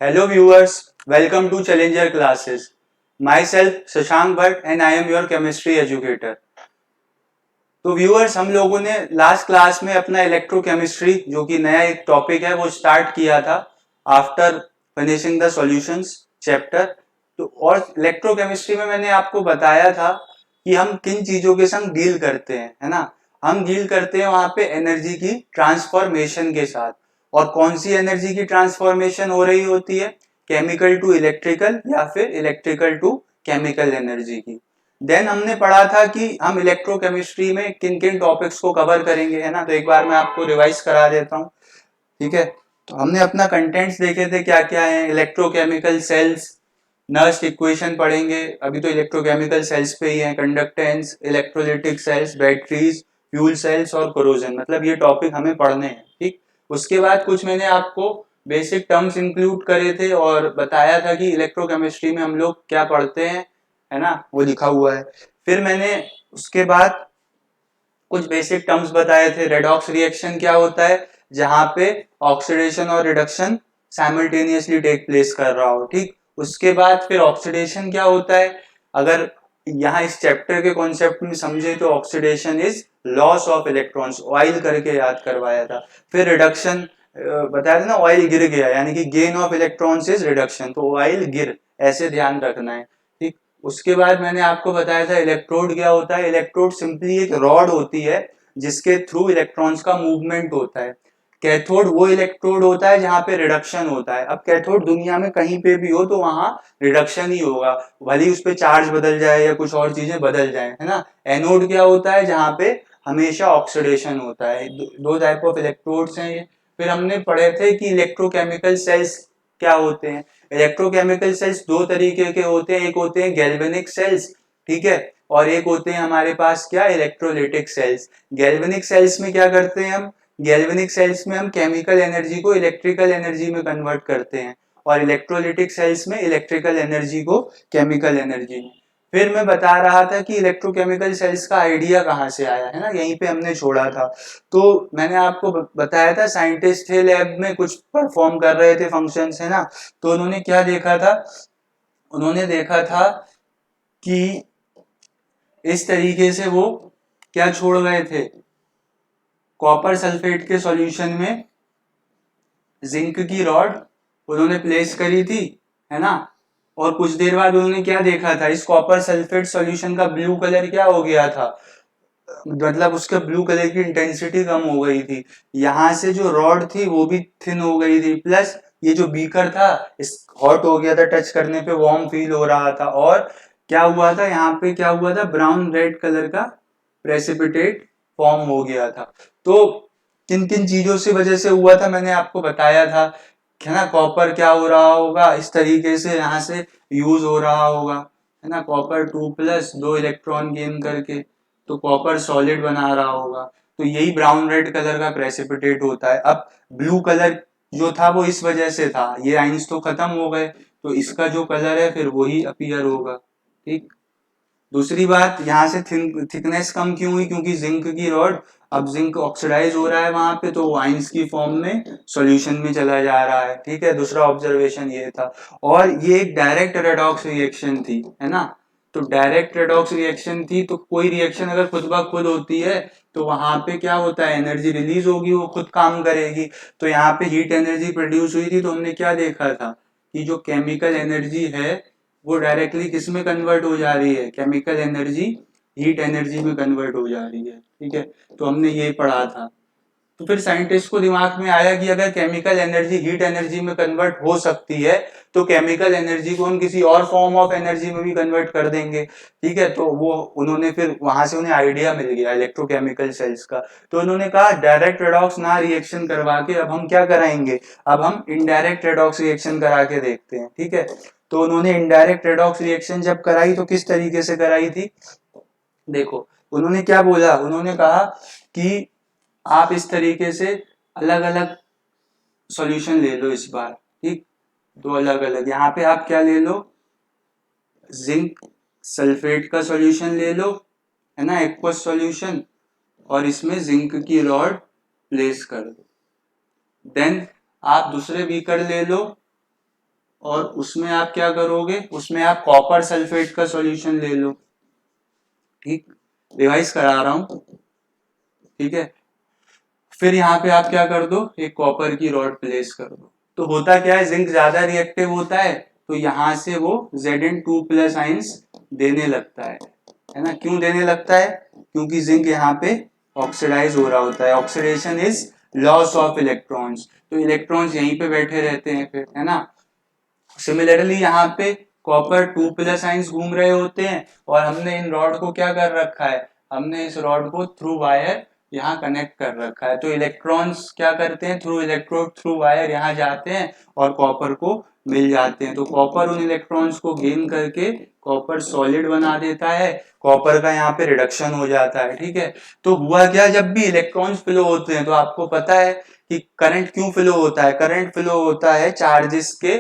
Hello viewers, welcome to Challenger classes. Myself Shashank Bhatt and I am your chemistry educator. तो viewers हम लोगों ने last class में अपना इलेक्ट्रोकेमिस्ट्री जो कि नया एक टॉपिक है वो स्टार्ट किया था after finishing the solutions chapter. तो और इलेक्ट्रोकेमिस्ट्री में मैंने आपको बताया था कि हम किन चीजों के संग डील करते हैं, है ना। हम डील करते हैं वहां पे एनर्जी की ट्रांसफॉर्मेशन के साथ। और कौन सी एनर्जी की ट्रांसफॉर्मेशन हो रही होती है, केमिकल टू इलेक्ट्रिकल या फिर इलेक्ट्रिकल टू केमिकल एनर्जी की। देन हमने पढ़ा था कि हम इलेक्ट्रोकेमिस्ट्री में किन किन टॉपिक्स को कवर करेंगे, है ना। तो एक बार मैं आपको रिवाइज करा देता हूँ, ठीक है। तो हमने अपना कंटेंट्स देखे थे क्या क्या है, इलेक्ट्रोकेमिकल सेल्स, नर्स्ट इक्वेशन पढ़ेंगे, अभी तो इलेक्ट्रोकेमिकल सेल्स पे ही है, conductance, electrolytic cells, batteries, fuel cells और कोरोजन, मतलब ये टॉपिक हमें पढ़ने हैं, ठीक। उसके बाद कुछ मैंने आपको बेसिक टर्म्स इंक्लूड करे थे और बताया था कि इलेक्ट्रोकेमिस्ट्री में हम लोग क्या पढ़ते हैं, है ना, वो लिखा हुआ है। फिर मैंने उसके बाद कुछ बेसिक टर्म्स बताए थे। रेडॉक्स रिएक्शन क्या होता है, जहां पे ऑक्सीडेशन और रिडक्शन साइमल्टेनियसली टेक प्लेस कर रहा हो, ठीक। उसके बाद फिर ऑक्सीडेशन क्या होता है, अगर यहाँ इस चैप्टर के कॉन्सेप्ट में समझे तो oxidation is loss of electrons, oil करके याद करवाया था। फिर रिडक्शन बताया था ना, ऑयल गिर गया यानी कि gain of electrons is reduction, तो ऑयल गिर, ऐसे ध्यान रखना है, ठीक। उसके बाद मैंने आपको बताया था इलेक्ट्रोड क्या होता है। इलेक्ट्रोड सिंपली एक रॉड होती है जिसके थ्रू इलेक्ट्रॉन्स का मूवमेंट होता है। कैथोड वो इलेक्ट्रोड होता है जहां पे रिडक्शन होता है। अब कैथोड दुनिया में कहीं पे भी हो तो वहां रिडक्शन ही होगा, भले ही उस पर चार्ज बदल जाए या कुछ और चीजें बदल जाए, है ना। एनोड क्या होता है, जहां पे हमेशा ऑक्सीडेशन होता है। दो टाइप ऑफ इलेक्ट्रोड्स हैं ये। फिर हमने पढ़े थे कि इलेक्ट्रोकेमिकल सेल्स क्या होते हैं। इलेक्ट्रोकेमिकल सेल्स दो तरीके के होते हैं, एक होते हैं गैल्वेनिक सेल्स, ठीक है, और एक होते हैं हमारे पास क्या, इलेक्ट्रोलिटिक सेल्स। गैल्वेनिक सेल्स में क्या करते हैं हम, गैल्वेनिक सेल्स में हम केमिकल एनर्जी को इलेक्ट्रिकल एनर्जी में कन्वर्ट करते हैं, और इलेक्ट्रोलिटिक सेल्स में इलेक्ट्रिकल एनर्जी को केमिकल एनर्जी में। फिर मैं बता रहा था कि इलेक्ट्रोकेमिकल सेल्स का आइडिया कहाँ से आया, है ना, यहीं पे हमने छोड़ा था। तो मैंने आपको बताया था साइंटिस्ट थे लैब में, कुछ परफॉर्म कर रहे थे फंक्शंस, है ना। तो उन्होंने क्या देखा था, उन्होंने देखा था कि इस तरीके से वो क्या छोड़ गए थे, कॉपर सल्फेट के सॉल्यूशन में जिंक की रॉड उन्होंने प्लेस करी थी, है ना। और कुछ देर बाद उन्होंने क्या देखा था, इस कॉपर सल्फेट सॉल्यूशन का ब्लू कलर क्या हो गया था, मतलब उसके ब्लू कलर की इंटेंसिटी कम हो गई थी। यहां से जो रॉड थी वो भी थिन हो गई थी, प्लस ये जो बीकर था इस हॉट हो गया था, टच करने पे वार्म फील हो रहा था। और क्या हुआ था, यहाँ पे क्या हुआ था, ब्राउन रेड कलर का प्रेसिपिटेट फॉर्म हो गया था। तो किन किन चीजों से वजह से हुआ था मैंने आपको बताया था, है ना। कॉपर क्या हो रहा होगा, इस तरीके से यहाँ से यूज हो रहा होगा, है ना। कॉपर 2+ दो इलेक्ट्रॉन गेन करके तो कॉपर सॉलिड बना रहा होगा। तो यही ब्राउन रेड कलर का प्रेसिपिटेट होता है। अब ब्लू कलर जो था वो इस वजह से था, ये आइंस तो खत्म हो गए, तो इसका जो कलर है फिर वही अपीयर होगा, ठीक। दूसरी बात, यहाँ से थिकनेस कम क्यों हुई, क्योंकि जिंक की रॉड, अब जिंक ऑक्सीडाइज हो रहा है वहां पे, तो आइंस की फॉर्म में सॉल्यूशन में चला जा रहा है, ठीक है। दूसरा ऑब्जर्वेशन ये था। और ये एक डायरेक्ट रेडॉक्स रिएक्शन थी, है ना। तो डायरेक्ट रेडॉक्स रिएक्शन थी, तो कोई रिएक्शन अगर खुद ब खुद होती है तो वहां पे क्या होता है, एनर्जी रिलीज होगी, वो खुद काम करेगी। तो यहाँ पे हीट एनर्जी प्रोड्यूस हुई थी, तो हमने क्या देखा था कि जो केमिकल एनर्जी है वो डायरेक्टली किस में कन्वर्ट हो जा रही है, केमिकल एनर्जी हीट एनर्जी में कन्वर्ट हो जा रही है, ठीक है। तो हमने ये पढ़ा था। तो फिर साइंटिस्ट को दिमाग में आया कि अगर केमिकल एनर्जी हीट एनर्जी में कन्वर्ट हो सकती है तो केमिकल एनर्जी को हम किसी और फॉर्म ऑफ एनर्जी में भी कन्वर्ट कर देंगे, ठीक है। तो वो उन्होंने फिर वहां से उन्हें आइडिया मिल गया इलेक्ट्रोकेमिकल सेल्स का। तो उन्होंने कहा डायरेक्ट रेडॉक्स ना रिएक्शन करवा के अब हम क्या कराएंगे, अब हम इनडायरेक्ट रेडॉक्स रिएक्शन करा के देखते हैं, ठीक है। तो उन्होंने इनडायरेक्ट रेडॉक्स रिएक्शन जब कराई तो किस तरीके से कराई थी, देखो उन्होंने क्या बोला, उन्होंने कहा कि आप इस तरीके से अलग अलग सॉल्यूशन ले लो इस बार, ठीक। दो अलग अलग, यहाँ पे आप क्या ले लो, जिंक सल्फेट का सॉल्यूशन ले लो, है ना, एक्वस सॉल्यूशन, और इसमें जिंक की रॉड प्लेस कर दो। देन आप दूसरे बीकर ले लो, और उसमें आप क्या करोगे, उसमें आप कॉपर सल्फेट का सॉल्यूशन ले लो। ठीक, रिवाइज करा रहा हूं। ठीक है, फिर यहाँ पे आप क्या कर दो, एक कॉपर की रॉड प्लेस कर दो। तो होता क्या है, जिंक ज्यादा रिएक्टिव होता है, तो यहाँ से वो Zn2+ आइंस देने लगता है ना। क्यों देने लगता है, क्योंकि जिंक यहाँ पे ऑक्सीडाइज हो रहा होता है। Oxidation is loss of electrons, तो इलेक्ट्रॉन्स यहीं पे बैठे रहते हैं फिर, है ना। सिमिलरली यहाँ पे कॉपर 2+ आइंस घूम रहे होते हैं, और हमने इन रॉड को क्या कर रखा है, हमने इस रॉड को थ्रू वायर यहाँ कनेक्ट कर रखा है। तो इलेक्ट्रॉन्स क्या करते हैं, थ्रू इलेक्ट्रोड थ्रू वायर यहाँ जाते हैं और कॉपर को मिल जाते हैं। तो कॉपर उन इलेक्ट्रॉन्स को गेन करके कॉपर सॉलिड बना देता है, कॉपर का यहाँ पे रिडक्शन हो जाता है। ठीक है, तो हुआ क्या, जब भी इलेक्ट्रॉन्स फ्लो होते हैं तो आपको पता है कि करंट क्यों फ्लो होता है, करंट फ्लो होता है चार्जेस के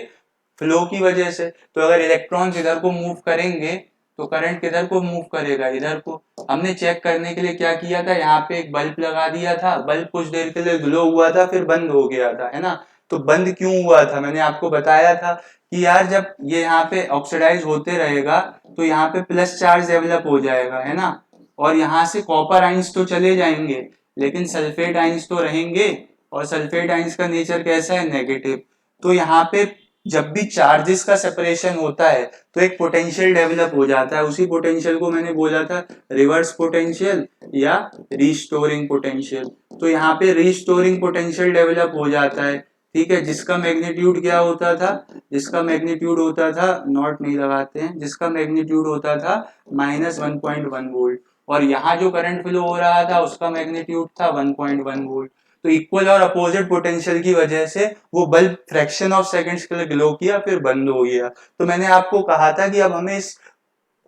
फ्लो की वजह से। तो अगर इलेक्ट्रॉन्स इधर को मूव करेंगे तो करंट किधर को मूव करेगा, इधर को। हमने चेक करने के लिए क्या किया था, यहाँ पे एक बल्ब लगा दिया था, बल्ब कुछ देर के लिए ग्लो हुआ था, फिर बंद हो गया था, है ना। तो बंद क्यों हुआ था, मैंने आपको बताया था कि यार जब ये यहाँ पे ऑक्सीडाइज होते रहेगा तो यहाँ पे प्लस चार्ज डेवलप हो जाएगा, है ना। और यहाँ से कॉपर आइंस तो चले जाएंगे, लेकिन सल्फेट आइंस तो रहेंगे, और सल्फेट आइंस का नेचर कैसा है, नेगेटिव। तो यहाँ पे जब भी चार्जेस का सेपरेशन होता है तो एक पोटेंशियल डेवलप हो जाता है। उसी पोटेंशियल को मैंने बोला था रिवर्स पोटेंशियल या रीस्टोरिंग पोटेंशियल। तो यहाँ पे रीस्टोरिंग पोटेंशियल डेवलप हो जाता है। ठीक है, जिसका मैग्नीट्यूड क्या होता था, जिसका मैग्नीट्यूड होता था, नॉट नहीं लगाते हैं, जिसका मैग्नीट्यूड होता था -1.1 वोल्ट, और यहाँ जो करंट फ्लो हो रहा था उसका मैग्नीट्यूड था 1.1 वोल्ट। तो इक्वल और अपोजिट पोटेंशियल की वजह से वो बल्ब फ्रैक्शन ऑफ सेकंड्स के लिए ग्लो किया, फिर बंद हो गया। तो मैंने आपको कहा था कि अब हमें इस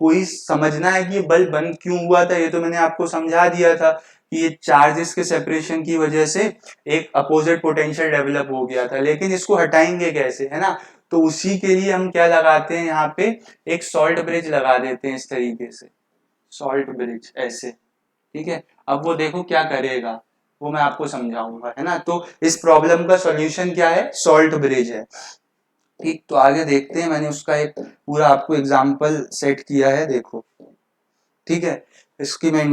कोई समझना है कि ये बल्ब बंद क्यों हुआ था, ये तो मैंने आपको समझा दिया था कि ये चार्जेस के सेपरेशन की वजह से एक अपोजिट पोटेंशियल डेवलप हो गया था। लेकिन इसको हटाएंगे कैसे, है ना। तो उसी के लिए हम क्या लगाते हैं, यहाँ पे एक सॉल्ट ब्रिज लगा देते हैं, इस तरीके से सॉल्ट ब्रिज ऐसे। ठीक है, अब वो देखो क्या करेगा, वो मैं आपको समझाऊंगा, है ना। तो इस प्रॉब्लम का सॉल्यूशन क्या है, सॉल्ट ब्रिज है। ठीक, तो आगे देखते हैं, मैंने उसका एक पूरा आपको एग्जांपल सेट किया है, देखो। ठीक है, इसकी मैं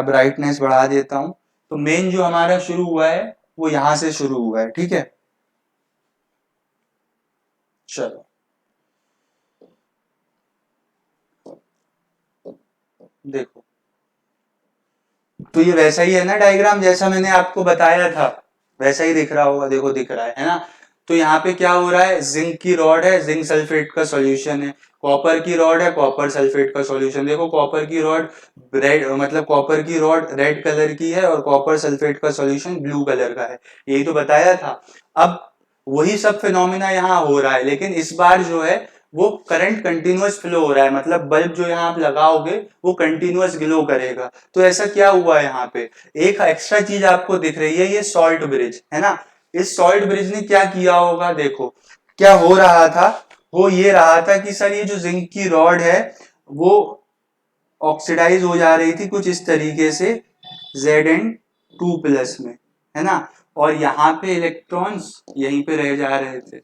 ब्राइटनेस बढ़ा देता हूं। तो मेन जो हमारा शुरू हुआ है वो यहां से शुरू हुआ है। ठीक है, चलो देखो, तो ये वैसा ही है ना डायग्राम, जैसा मैंने आपको बताया था वैसा ही दिख रहा होगा, देखो दिख रहा है ना। तो यहाँ पे क्या हो रहा है, जिंक की रॉड है, जिंक सल्फेट का सॉल्यूशन है, कॉपर की रॉड है, कॉपर सल्फेट का सॉल्यूशन। देखो कॉपर की रॉड रेड, मतलब कॉपर की रॉड रेड कलर की है, और कॉपर सल्फेट का सॉल्यूशन ब्लू कलर का है, यही तो बताया था। अब वही सब फिनोमिना यहाँ हो रहा है, लेकिन इस बार जो है वो करंट कंटिन्यूअस फ्लो हो रहा है, मतलब बल्ब जो यहाँ आप लगाओगे वो कंटिन्यूअस ग्लो करेगा। तो ऐसा क्या हुआ है, यहाँ पे एक एक्स्ट्रा चीज आपको दिख रही है, ये सॉल्ट ब्रिज है ना। इस सॉल्ट ब्रिज ने क्या किया होगा, देखो क्या हो रहा था, वो ये रहा था कि सर ये जो जिंक की रॉड है वो ऑक्सीडाइज हो जा रही थी कुछ इस तरीके से Zn2+ में, है ना। और यहाँ पे इलेक्ट्रॉन्स यहीं पे रह जा रहे थे,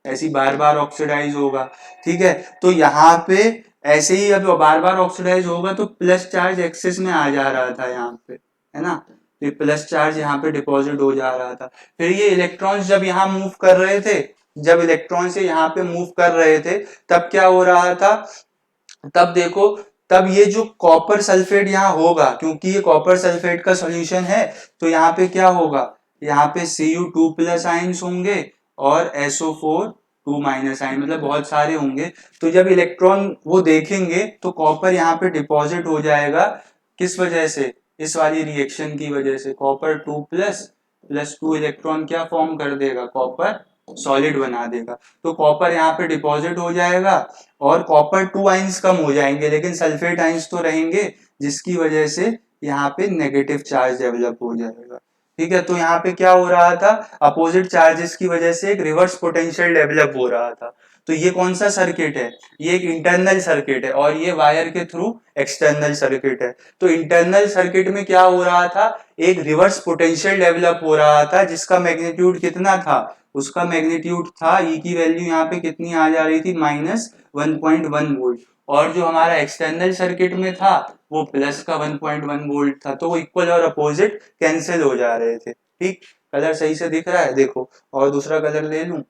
ऐसी बार बार ऑक्सीडाइज होगा। ठीक है, तो यहाँ पे ऐसे ही अब बार बार ऑक्सीडाइज होगा तो प्लस चार्ज एक्सेस में आ जा रहा था यहाँ पे, है ना। ये प्लस चार्ज यहाँ पे डिपॉजिट हो जा रहा था। फिर ये इलेक्ट्रॉन्स जब यहाँ मूव कर रहे थे, जब इलेक्ट्रॉन से यहाँ पे मूव कर रहे थे, तब क्या हो रहा था, तब देखो, तब ये जो कॉपर सल्फेट यहाँ होगा, क्योंकि ये कॉपर सल्फेट का सॉल्यूशन है, तो यहाँ पे क्या होगा, यहाँ पे Cu2+ आइंस होंगे और SO4 2- आयन, मतलब बहुत सारे होंगे। तो जब इलेक्ट्रॉन वो देखेंगे तो कॉपर यहाँ पे डिपॉजिट हो जाएगा, किस वजह से, इस वाली रिएक्शन की वजह से। कॉपर 2+ प्लस 2 इलेक्ट्रॉन क्या फॉर्म कर देगा, कॉपर सॉलिड बना देगा। तो कॉपर यहाँ पे डिपॉजिट हो जाएगा, और कॉपर 2 आइंस कम हो जाएंगे, लेकिन सल्फेट आइंस तो रहेंगे, जिसकी वजह से यहाँ पे नेगेटिव चार्ज डेवलप हो जाएगा। ठीक है, तो यहाँ पे क्या हो रहा था, अपोजिट चार्जेस की वजह से एक रिवर्स पोटेंशियल डेवलप हो रहा था। तो ये कौन सा सर्किट है, ये एक इंटरनल सर्किट है, और ये वायर के थ्रू एक्सटर्नल सर्किट है। तो इंटरनल सर्किट में क्या हो रहा था, एक रिवर्स पोटेंशियल डेवलप हो रहा था, जिसका मैग्नीट्यूड कितना था, उसका मैग्नीट्यूड था, ई की वैल्यू यहाँ पे कितनी आ जा रही थी, -1.1 वोल्ट, और जो हमारा एक्सटर्नल सर्किट में था वो प्लस का 1.1 वोल्ट था, तो वो इक्वल और अपोजिट कैंसिल हो जा रहे थे। ठीक, कलर सही से दिख रहा है, देखो और दूसरा कलर ले लूं,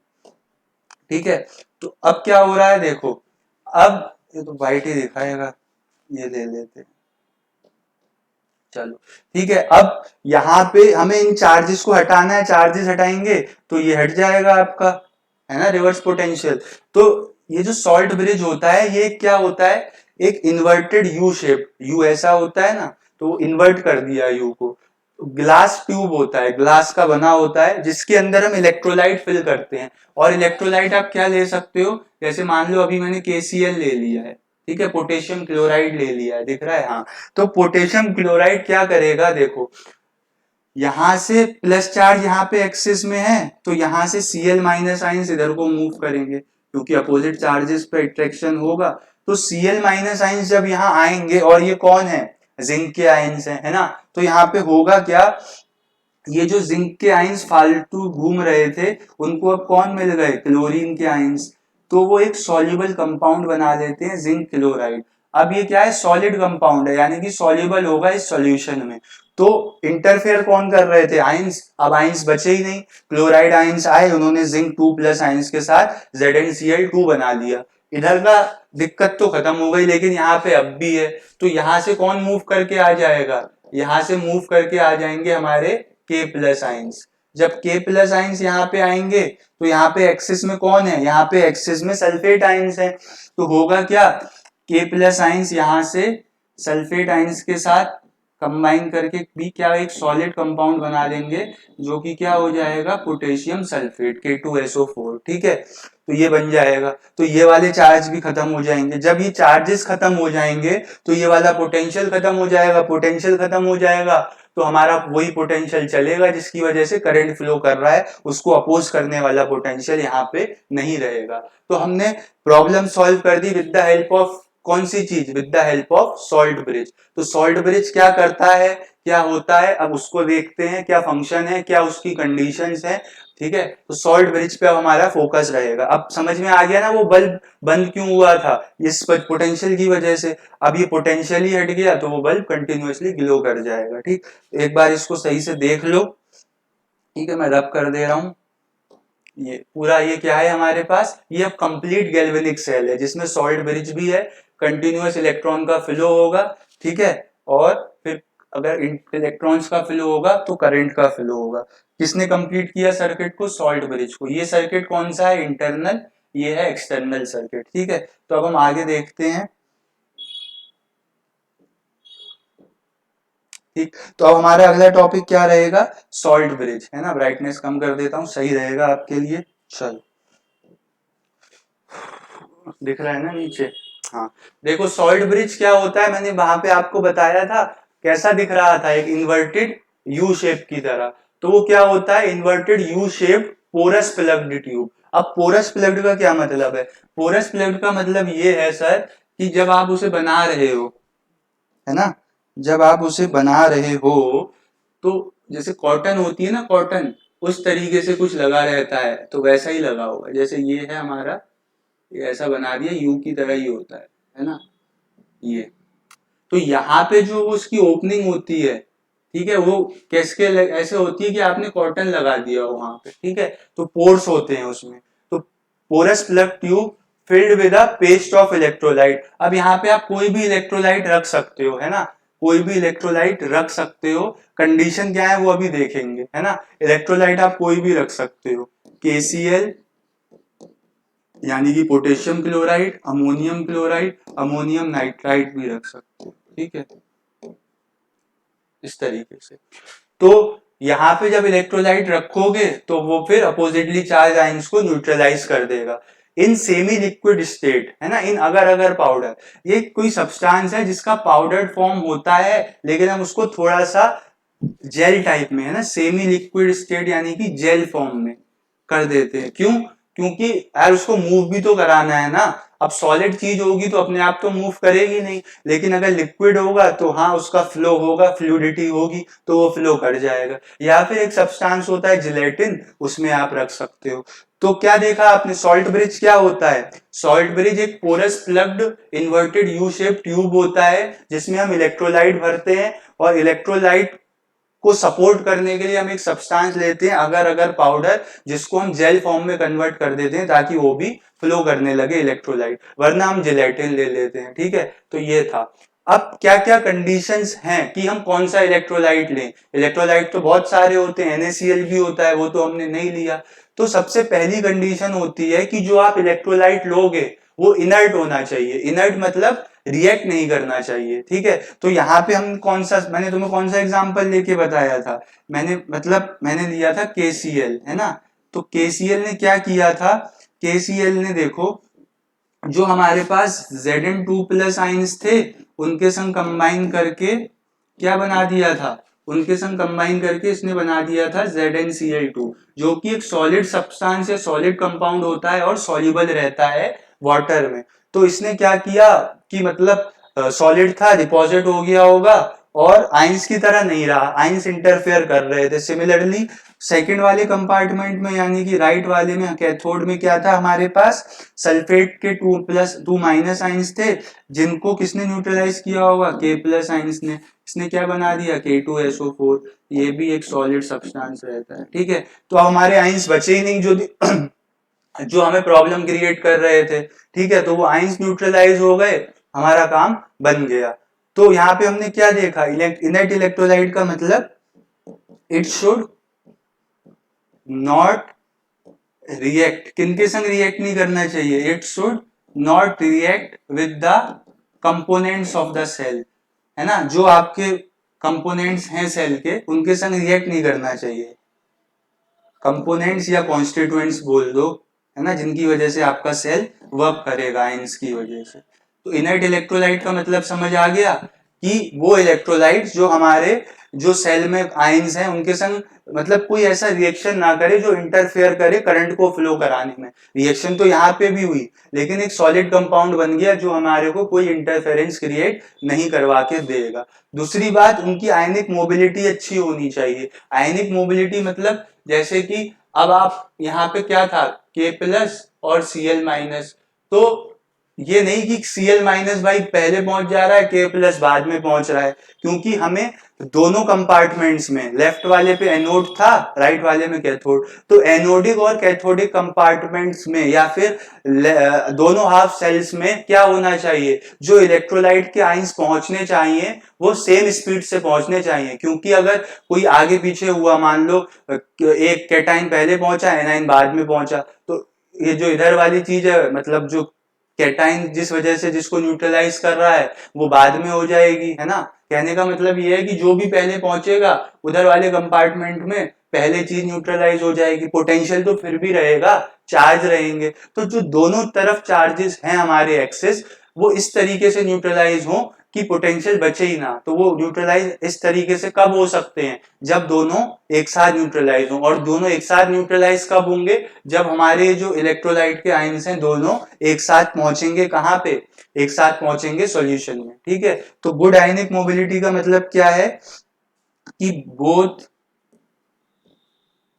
ठीक है। तो अब क्या हो रहा है, देखो अब ये तो व्हाइट ही दिखाएगा, ये ले लेते हैं, चलो ठीक है। अब यहाँ पे हमें इन चार्जेस को हटाना है, चार्जेस हटाएंगे तो ये हट जाएगा आपका, है ना, रिवर्स पोटेंशियल। तो ये जो सॉल्ट ब्रिज होता है ये क्या होता है, एक इन्वर्टेड यू शेप, यू ऐसा होता है ना, तो इन्वर्ट कर दिया यू को। ग्लास ट्यूब होता है, ग्लास का बना होता है, जिसके अंदर हम इलेक्ट्रोलाइट फिल करते हैं। और इलेक्ट्रोलाइट आप क्या ले सकते हो, जैसे मान लो अभी मैंने KCl ले लिया है, ठीक है, पोटेशियम क्लोराइड ले लिया है, दिख रहा है, हाँ। तो पोटेशियम क्लोराइड क्या करेगा, देखो यहां से प्लस चार्ज यहाँ पे एक्सिस में है, तो यहां से Cl माइनस आइंस इधर को मूव करेंगे, क्योंकि अपोजिट चार्जेस पे अट्रैक्शन होगा। तो Cl माइनस आइंस जब यहाँ आएंगे, और ये कौन है, जिंक के आइंस है ना, तो यहाँ पे होगा क्या, ये जो जिंक के आइंस फालतू घूम रहे थे उनको अब कौन मिल गए, क्लोरीन के आइंस, तो वो एक सॉल्युबल कंपाउंड बना देते हैं, जिंक क्लोराइड। अब ये क्या है, सॉलिड कंपाउंड है, यानी कि सॉल्युबल होगा इस सॉल्यूशन में। तो इंटरफेयर कौन कर रहे थे, आइंस, अब आइंस बचे ही नहीं, क्लोराइड आइंस आए, उन्होंने जिंक 2+ आइंस के साथ ZnCl2 बना लिया। इधर का दिक्कत तो खत्म हो गई, लेकिन यहाँ पे अब भी है, तो यहां से कौन मूव करके आ जाएगा, यहां से मूव करके आ जाएंगे हमारे K+ आइंस। जब K+ आइंस यहाँ पे आएंगे तो यहाँ पे एक्सिस में कौन है, यहाँ पे एक्सिस में सल्फेट आइंस है, तो होगा क्या, K+ आइंस यहाँ से सल्फेट आइंस के साथ कंबाइन करके भी क्या एक सॉलिड कंपाउंड बना देंगे, जो कि क्या हो जाएगा, पोटेशियम सल्फेट K2SO4, ठीक है। तो ये बन जाएगा, तो ये वाले चार्ज भी खत्म हो जाएंगे। जब ये चार्जेस खत्म हो जाएंगे तो ये वाला पोटेंशियल खत्म हो जाएगा, पोटेंशियल खत्म हो जाएगा तो हमारा वही पोटेंशियल चलेगा जिसकी वजह से करंट फ्लो कर रहा है, उसको अपोज करने वाला पोटेंशियल यहाँ पे नहीं रहेगा। तो हमने प्रॉब्लम सॉल्व कर दी विद द हेल्प ऑफ कौन सी चीज, with the help of salt bridge. तो सॉल्ट ब्रिज क्या करता है, क्या होता है, अब उसको देखते हैं, क्या फंक्शन है, क्या उसकी कंडीशंस है, ठीक है। तो सॉल्ट ब्रिज पे अब हमारा फोकस रहेगा। अब समझ में आ गया ना वो बल्ब बंद क्यों हुआ था, इस पोटेंशियल की वजह से। अब ये पोटेंशियल ही हट गया तो वो बल्ब कंटिन्यूअसली ग्लो कर जाएगा। ठीक, एक बार इसको सही से देख लो, ठीक है, मैं रब कर दे रहा हूं। ये पूरा ये क्या है हमारे पास, ये अब कंप्लीट गैल्वेनिक सेल है जिसमें सॉल्ट ब्रिज भी है, कंटिन्यूअस इलेक्ट्रॉन का फ्लो होगा, ठीक है, और फिर अगर इलेक्ट्रॉन्स का फ्लो होगा तो करंट का फ्लो होगा। किसने कंप्लीट किया सर्किट को, सॉल्ट ब्रिज को। ये सर्किट कौन सा है, इंटरनल, ये है एक्सटर्नल सर्किट, ठीक है। तो अब हम आगे देखते हैं, ठीक। तो अब हमारा अगला टॉपिक क्या रहेगा, सॉल्ट ब्रिज, है ना। ब्राइटनेस कम कर देता हूं, सही रहेगा आपके लिए। चलो, दिख रहा है ना नीचे, हाँ। देखो सॉल्ट ब्रिज क्या होता है, मैंने वहां पे आपको बताया था, कैसा दिख रहा था, एक इन्वर्टेड यू शेप की तरह। तो वो क्या होता है, inverted U shape porous plugged tube. अब पोरस प्लग्ड का क्या मतलब है, पोरस प्लग्ड का मतलब ये है सर कि जब आप उसे बना रहे हो, है ना, जब आप उसे बना रहे हो तो जैसे कॉटन होती है ना, कॉटन, उस तरीके से कुछ लगा रहता है, तो वैसा ही लगा होगा। जैसे ये है हमारा, ये ऐसा बना दिया, यू की तरह ही होता है ना ये। तो यहाँ पे जो उसकी ओपनिंग होती है, ठीक है, वो कैसे ऐसे होती है कि आपने कॉटन लगा दिया हो वहां पे, ठीक है, तो पोर्स होते हैं उसमें। तो porous plug tube filled with a paste of electrolyte. अब यहाँ पे आप कोई भी इलेक्ट्रोलाइट रख सकते हो, है ना, कोई भी इलेक्ट्रोलाइट रख सकते हो। कंडीशन क्या है वो अभी देखेंगे, है ना। इलेक्ट्रोलाइट आप कोई भी रख सकते हो, KCl यानी कि potassium chloride, ammonium chloride, ammonium nitride भी रख सकते हो, ठीक है, इस तरीके से। तो यहाँ पे जब इलेक्ट्रोलाइट रखोगे तो वो फिर अपोजिटली चार्ज आयंस को न्यूट्रलाइज कर देगा इन सेमी लिक्विड स्टेट, है ना, इन अगर अगर पाउडर। ये कोई सब्सटेंस है जिसका पाउडर्ड फॉर्म होता है, लेकिन हम उसको थोड़ा सा जेल टाइप में, है ना, सेमी लिक्विड स्टेट यानी कि जेल फॉर्म में कर देते हैं। क्यों, क्योंकि यार उसको मूव भी तो कराना है ना। अब सॉलिड चीज होगी तो अपने आप तो मूव करेगी नहीं, लेकिन अगर लिक्विड होगा तो हाँ उसका फ्लो होगा, फ्लूइडिटी होगी तो वो फ्लो कर जाएगा। या फिर एक सब्सटेंस होता है जिलेटिन, उसमें आप रख सकते हो। तो क्या देखा आपने, सॉल्ट ब्रिज क्या होता है? सॉल्ट ब्रिज एक porous plugged inverted U shape tube होता है जिसमें हम इलेक्ट्रोलाइट भरते हैं, और इलेक्ट्रोलाइट को सपोर्ट करने के लिए हम एक सब्सटेंस लेते हैं अगर अगर पाउडर, जिसको हम जेल फॉर्म में कन्वर्ट कर देते हैं ताकि वो भी फ्लो करने लगे इलेक्ट्रोलाइट, वरना हम जिलेटिन ले लेते हैं। ठीक है, तो ये था। अब क्या क्या कंडीशंस हैं कि हम कौन सा इलेक्ट्रोलाइट लें? इलेक्ट्रोलाइट तो बहुत सारे होते हैं, NaCl भी होता है, वो तो हमने नहीं लिया। तो सबसे पहली कंडीशन होती है कि जो आप इलेक्ट्रोलाइट लोगे वो इनर्ट होना चाहिए। इनर्ट मतलब रिएक्ट नहीं करना चाहिए। ठीक है, तो यहाँ पे हम कौन सा, मैंने तुम्हें कौन सा एग्जांपल लेके बताया था, मैंने लिया था KCl, है ना। तो KCl ने क्या किया था, KCl ने देखो जो हमारे पास Zn2 प्लस आइंस थे उनके संग कंबाइन करके क्या बना दिया था, उनके संग कंबाइन करके इसने बना दिया था ZnCl2, जो कि एक सॉलिड सब्सटेंस या सॉलिड कंपाउंड होता है और सॉल्युबल रहता है वाटर में। तो इसने क्या किया कि मतलब सॉलिड था, डिपॉजिट हो गया होगा, और आइंस की तरह नहीं रहा, आइंस इंटरफेयर कर रहे थे। सिमिलरली सेकंड वाले कंपार्टमेंट में यानी कि राइट वाले में, कैथोड में क्या था हमारे पास, सल्फेट के 2 माइनस आइंस थे जिनको किसने न्यूट्रलाइज किया होगा, K+ आइंस ने। इसने क्या बना दिया, K2SO4। ये भी एक सॉलिड सब्सटेंस रहता है। ठीक है, तो हमारे आइंस बचे ही नहीं जो जो हमें प्रॉब्लम क्रिएट कर रहे थे। ठीक है, तो वो आइंस न्यूट्रलाइज हो गए, हमारा काम बन गया। तो यहाँ पे हमने क्या देखा, इनर्ट इलेक्ट्रोलाइट का मतलब इट शुड नॉट रिएक्ट, किनके संग रिएक्ट नहीं करना चाहिए, it should not react with the components of the cell, है ना। जो आपके कंपोनेंट्स हैं सेल के, उनके संग रिएक्ट नहीं करना चाहिए। कंपोनेंट्स या कॉन्स्टिट्यूएंट्स बोल दो, है ना, जिनकी वजह से आपका सेल वर्क करेगा आयंस की वजह से। तो इनर्ट इलेक्ट्रोलाइट का मतलब समझ आ गया कि वो इलेक्ट्रोलाइट्स जो हमारे जो सेल में आयंस हैं उनके संग मतलब कोई ऐसा रिएक्शन ना करे जो इंटरफेयर करे करंट को फ्लो कराने में। रिएक्शन तो यहाँ पे भी हुई, लेकिन एक सॉलिड कंपाउंड बन गया जो हमारे को कोई इंटरफेरेंस क्रिएट नहीं करवा के देगा। दूसरी बात, उनकी आयनिक मोबिलिटी अच्छी होनी चाहिए। आयनिक मोबिलिटी मतलब जैसे कि अब आप यहाँ पे क्या था, K+ और Cl-, तो ये नहीं कि Cl- भाई पहले पहुंच जा रहा है, K+ बाद में पहुंच रहा है, क्योंकि हमें दोनों कंपार्टमेंट्स में, लेफ्ट वाले पे एनोड था, राइट वाले में कैथोड, तो एनोडिक और कैथोडिक कंपार्टमेंट्स में या फिर दोनों हाफ सेल्स में क्या होना चाहिए, जो इलेक्ट्रोलाइट के आइंस पहुंचने चाहिए वो सेम स्पीड से पहुंचने चाहिए। क्योंकि अगर कोई आगे पीछे हुआ, मान लो एक कैटाइन पहले पहुंचा, एनाइन बाद में पहुंचा, तो ये जो इधर वाली चीज है, मतलब जो कैटाइन जिस वजह से जिसको न्यूट्रलाइज कर रहा है वो बाद में हो जाएगी, है ना। कहने का मतलब ये है कि जो भी पहले पहुंचेगा उधर वाले कंपार्टमेंट में पहले चीज न्यूट्रलाइज हो जाएगी। पोटेंशियल तो फिर भी रहेगा, चार्ज रहेंगे, तो जो दोनों तरफ चार्जेस हैं हमारे एक्सेस, वो इस तरीके से न्यूट्रलाइज हो कि पोटेंशियल बचे ही ना। तो वो न्यूट्रलाइज इस तरीके से कब हो सकते हैं, जब दोनों एक साथ न्यूट्रलाइज हो। और दोनों एक साथ न्यूट्रलाइज कब होंगे, जब हमारे जो इलेक्ट्रोलाइट के आयंस हैं दोनों एक साथ पहुंचेंगे, कहां पे, एक साथ पहुंचेंगे सॉल्यूशन में। ठीक है, तो गुड आयनिक मोबिलिटी का मतलब क्या है कि both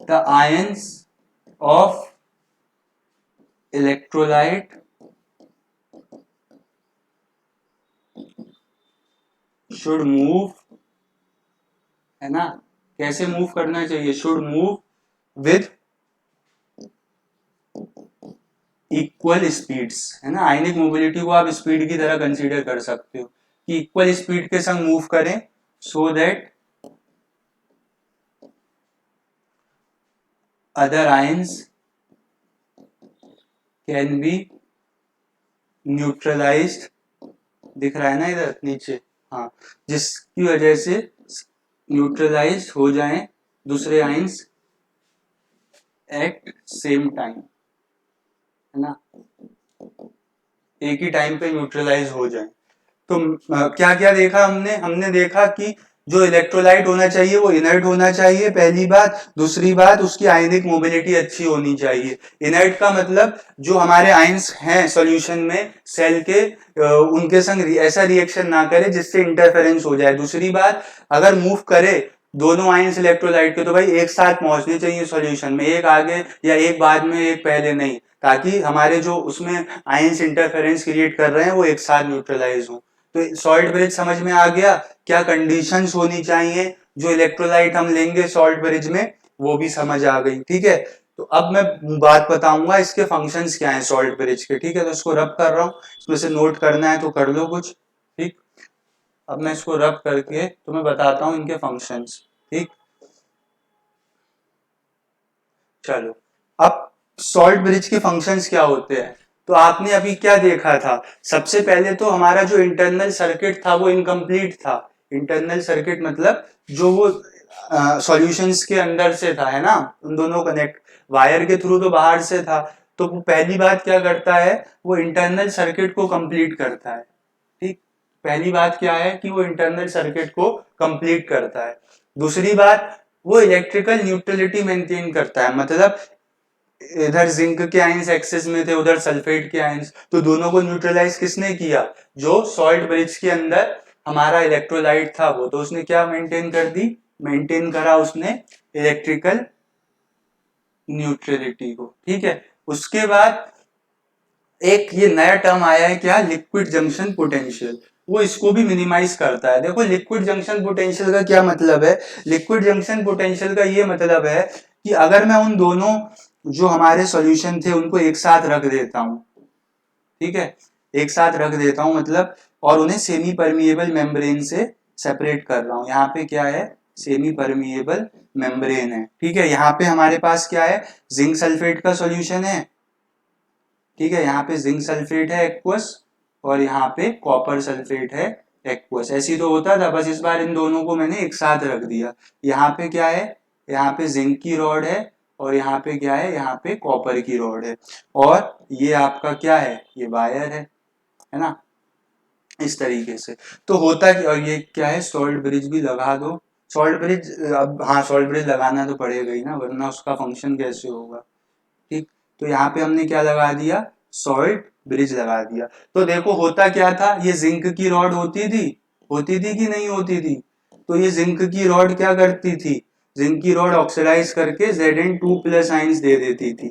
the ions of electrolyte should move, है ना, कैसे मूव करना चाहिए, should move with equal speeds, है ना। आयनिक मोबिलिटी को आप स्पीड की तरह कंसीडर कर सकते हो कि इक्वल स्पीड के संग मूव करें, so that other ions can be neutralised, दिख रहा है ना इधर नीचे, हाँ, जिसकी वजह से न्यूट्रलाइज हो जाएं दूसरे आयंस एट सेम टाइम, है ना, एक ही टाइम पे न्यूट्रलाइज हो जाए। तो क्या क्या देखा हमने, हमने देखा कि जो इलेक्ट्रोलाइट होना चाहिए वो इनर्ट होना चाहिए, पहली बात। दूसरी बात, उसकी आयनिक मोबिलिटी अच्छी होनी चाहिए। इनर्ट का मतलब जो हमारे आयंस हैं सॉल्यूशन में सेल के, उनके संग ऐसा रिएक्शन ना करे जिससे इंटरफेरेंस हो जाए। दूसरी बात, अगर मूव करे दोनों आयंस इलेक्ट्रोलाइट के, तो भाई एक साथ पहुंचने चाहिए सॉल्यूशन में, एक आगे या एक बाद में एक पहले नहीं, ताकि हमारे जो उसमें आयंस इंटरफेरेंस क्रिएट कर रहे हैं वो एक साथ न्यूट्रलाइज हो। तो सॉल्ट ब्रिज समझ में आ गया, क्या कंडीशंस होनी चाहिए जो इलेक्ट्रोलाइट हम लेंगे सॉल्ट ब्रिज में, वो भी समझ आ गई। ठीक है, तो अब मैं बात बताऊंगा इसके फंक्शंस क्या हैं सॉल्ट ब्रिज के। ठीक है, तो इसको रब कर रहा हूँ, इसमें से नोट करना है तो कर लो कुछ। ठीक, अब मैं इसको रब करके तुम्हें बताता हूँ इनके फंक्शंस। ठीक, चलो, अब सॉल्ट ब्रिज के फंक्शंस क्या होते हैं। तो आपने अभी क्या देखा था, सबसे पहले तो हमारा जो इंटरनल सर्किट था वो इनकम्प्लीट था। इंटरनल सर्किट मतलब जो वो सॉल्यूशंस के अंदर से था, है ना, उन दोनों कनेक्ट वायर के थ्रू तो बाहर से था। तो वो पहली बात क्या करता है, वो इंटरनल सर्किट को कंप्लीट करता है। ठीक, पहली बात क्या है कि वो इंटरनल सर्किट को कंप्लीट करता है। दूसरी बात, वो इलेक्ट्रिकल न्यूट्रलिटी मेंटेन करता है, मतलब इधर जिंक के आयंस एक्सेस में थे, उधर सल्फेट के आयंस, तो दोनों को न्यूट्रलाइज किसने किया, जो सॉल्ट ब्रिज के अंदर हमारा इलेक्ट्रोलाइट था वो, तो उसने क्या मेंटेन कर दी, मेंटेन करा उसने इलेक्ट्रिकल न्यूट्रलिटी को। ठीक है, उसके बाद एक ये नया टर्म आया है क्या, लिक्विड जंक्शन पोटेंशियल, वो इसको भी मिनिमाइज करता है। देखो लिक्विड जंक्शन पोटेंशियल का क्या मतलब है, लिक्विड जंक्शन पोटेंशियल का ये मतलब है कि अगर मैं उन दोनों जो हमारे सॉल्यूशन थे उनको एक साथ रख देता हूं, ठीक है, एक साथ रख देता हूं मतलब, और उन्हें सेमी परमिएबल मेम्ब्रेन से सेपरेट कर रहा हूं। यहाँ पे क्या है, सेमी परमिएबल मेम्ब्रेन है। ठीक है, यहाँ पे हमारे पास क्या है, जिंक सल्फेट का सॉल्यूशन है। ठीक है, यहाँ पे जिंक सल्फेट है एक्वस, और यहाँ पे कॉपर सल्फेट है एक्वस। ऐसी तो होता था, बस इस बार इन दोनों को मैंने एक साथ रख दिया। यहाँ पे क्या है, यहाँ पे जिंक की रॉड है, और यहाँ पे क्या है, यहाँ पे कॉपर की रॉड है, और ये आपका क्या है, ये वायर है ना, इस तरीके से। तो होता कि, और ये क्या है, सॉल्ट ब्रिज भी लगा दो। सॉल्ट ब्रिज, अब हाँ सॉल्ट ब्रिज लगाना तो पड़ेगा ही ना, वरना उसका फंक्शन कैसे होगा। ठीक, तो यहाँ पे हमने क्या लगा दिया, सॉल्ट ब्रिज लगा दिया। तो देखो होता क्या था, ये जिंक की रॉड होती थी कि नहीं होती थी, तो ये जिंक की रॉड क्या करती थी, जिंक की रॉड ऑक्सीडाइज करके Zn2+ आइंस दे देती थी।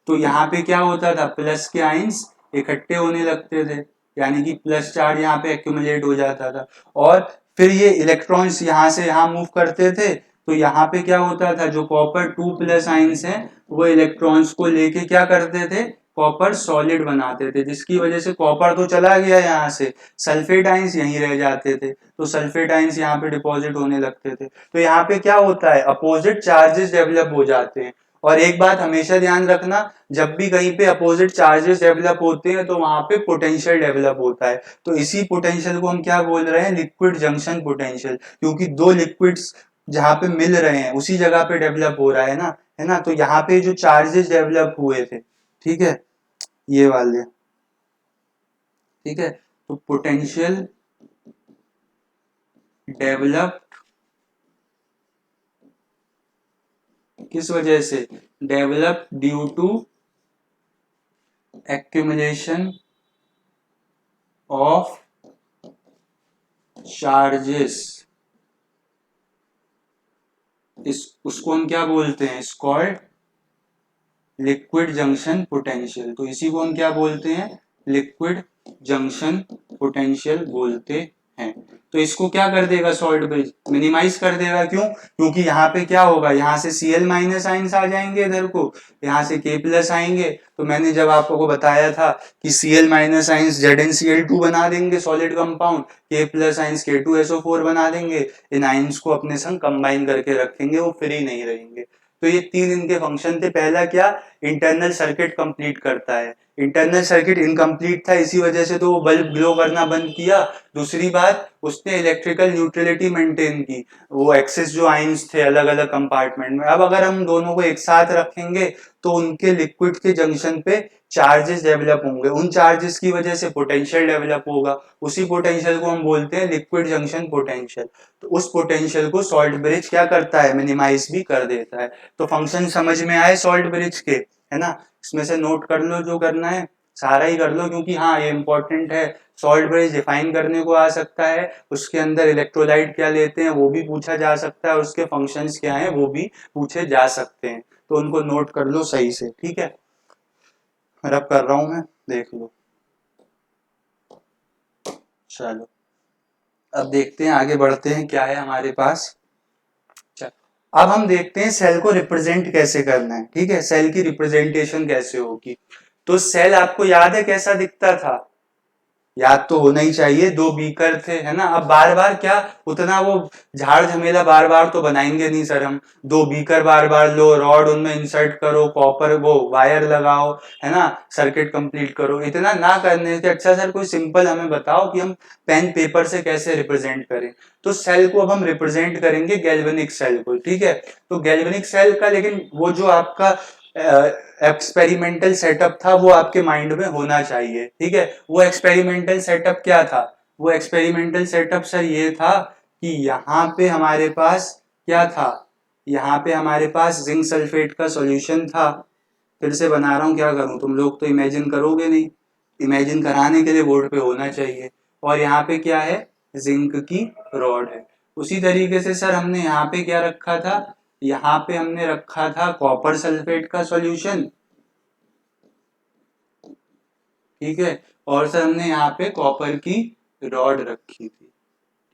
तो यहाँ पे क्या होता था, प्लस के आइंस इकट्ठे होने लगते थे, यानी कि प्लस चार्ज यहाँ पे एक्यूमुलेट हो जाता था, और फिर ये इलेक्ट्रॉन्स यहाँ से यहाँ मूव करते थे। तो यहाँ पे क्या होता था, जो कॉपर 2+ आइंस हैं वो इलेक्ट्रॉन्स को लेके क्या करते थे, कॉपर सॉलिड बनाते थे, जिसकी वजह से कॉपर तो चला गया यहाँ से, सल्फेट आइंस यहीं रह जाते थे, तो सल्फेट आइंस यहाँ पे डिपॉजिट होने लगते थे। तो यहाँ पे क्या होता है, अपोजिट चार्जेस डेवलप हो जाते हैं। और एक बात हमेशा ध्यान रखना, जब भी कहीं पे अपोजिट चार्जेस डेवलप होते हैं तो वहां पे पोटेंशियल डेवलप होता है। तो इसी पोटेंशियल को हम क्या बोल रहे हैं, लिक्विड जंक्शन पोटेंशियल, क्योंकि दो लिक्विड्स जहां पे मिल रहे हैं उसी जगह पे डेवलप हो रहा है ना, तो यहाँ पे जो चार्जेस डेवलप हुए थे, ठीक है, ये वाले, ठीक है, तो पोटेंशियल डेवलप किस वजह से, develop due to accumulation of charges. इस उसको हम क्या बोलते हैं, इस कॉल्ड लिक्विड जंक्शन पोटेंशियल। तो इसी को हम क्या बोलते हैं, लिक्विड जंक्शन पोटेंशियल बोलते हैं। तो इसको क्या कर देगा सॉल्ट ब्रिज, मिनिमाइज कर देगा। क्यों, क्योंकि यहाँ पे क्या होगा, यहाँ से Cl- आइंस आ जाएंगे इधर को, यहाँ से K+ आएंगे। तो मैंने जब आपको बताया था कि Cl- आइंस ZnCl2 बना देंगे solid compound, K+ ions K2SO4 बना देंगे, इन आइंस को अपने संग कंबाइन करके रखेंगे, वो फ्री नहीं रहेंगे। तो ये तीन इनके फंक्शन थे। पहला क्या, इंटरनल सर्किट कंप्लीट करता है, इंटरनल सर्किट इनकम्प्लीट था, इसी वजह से तो वो बल्ब ग्लो करना बंद किया। दूसरी बात, उसने इलेक्ट्रिकल न्यूट्रलिटी मेंटेन की, वो एक्सिस जो आइंस थे अलग अलग कंपार्टमेंट में। अब अगर हम दोनों को एक साथ रखेंगे तो उनके लिक्विड के जंक्शन पे चार्जेस डेवलप होंगे, उन चार्जेस की वजह से पोटेंशियल डेवलप होगा, उसी पोटेंशियल को हम बोलते हैं लिक्विड जंक्शन पोटेंशियल। तो उस पोटेंशियल को सॉल्ट ब्रिज क्या करता है, मिनिमाइज भी कर देता है। तो फंक्शन समझ में आए सॉल्ट ब्रिज के, है ना। इसमें से नोट कर लो जो करना है, सारा ही कर लो, क्योंकि हाँ ये इंपॉर्टेंट है। सॉल्ट ब्रिज डिफाइन करने को आ सकता है, उसके अंदर इलेक्ट्रोलाइट क्या लेते हैं वो भी पूछा जा सकता है, उसके फंक्शंस क्या हैं वो भी पूछे जा सकते हैं। तो उनको नोट कर लो सही से, ठीक है। रब कर रहा हूं मैं, देख लो। चलो अब देखते हैं, आगे बढ़ते हैं, क्या है हमारे पास। चल अब हम देखते हैं सेल को रिप्रेजेंट कैसे करना है, ठीक है, सेल की रिप्रेजेंटेशन कैसे होगी। तो सेल आपको याद है कैसा दिखता था, याद तो होना ही चाहिए, दो बीकर थे, है ना। अब बार बार क्या, उतना वो झाड़ झमेला बार बार तो बनाएंगे नहीं सर हम। दो बीकर बार बार लो, रॉड उनमें इंसर्ट करो, कॉपर वो वायर लगाओ, है ना, सर्किट कंप्लीट करो, इतना ना करने से अच्छा सर कोई सिंपल हमें बताओ कि हम पेन पेपर से कैसे रिप्रेजेंट करें। तो सेल को अब हम रिप्रेजेंट करेंगे गैल्वेनिक सेल को, ठीक है। तो गैल्वेनिक सेल का, लेकिन वो जो आपका एक्सपेरिमेंटल सेटअप था वो आपके माइंड में होना चाहिए, ठीक है। वो एक्सपेरिमेंटल सेटअप क्या था, वो एक्सपेरिमेंटल सेटअप सर ये था कि यहाँ पे हमारे पास क्या था, यहाँ पे हमारे पास जिंक सल्फेट का सॉल्यूशन था। फिर से बना रहा हूँ, क्या करूँ, तुम लोग तो इमेजिन करोगे नहीं, इमेजिन कराने के लिए बोर्ड पे होना चाहिए। और यहाँ पे क्या है, जिंक की रॉड है। उसी तरीके से सर हमने यहाँ पे क्या रखा था, यहाँ पे हमने रखा था कॉपर सल्फेट का सॉल्यूशन, ठीक है। और सर हमने यहाँ पे कॉपर की रॉड रखी थी,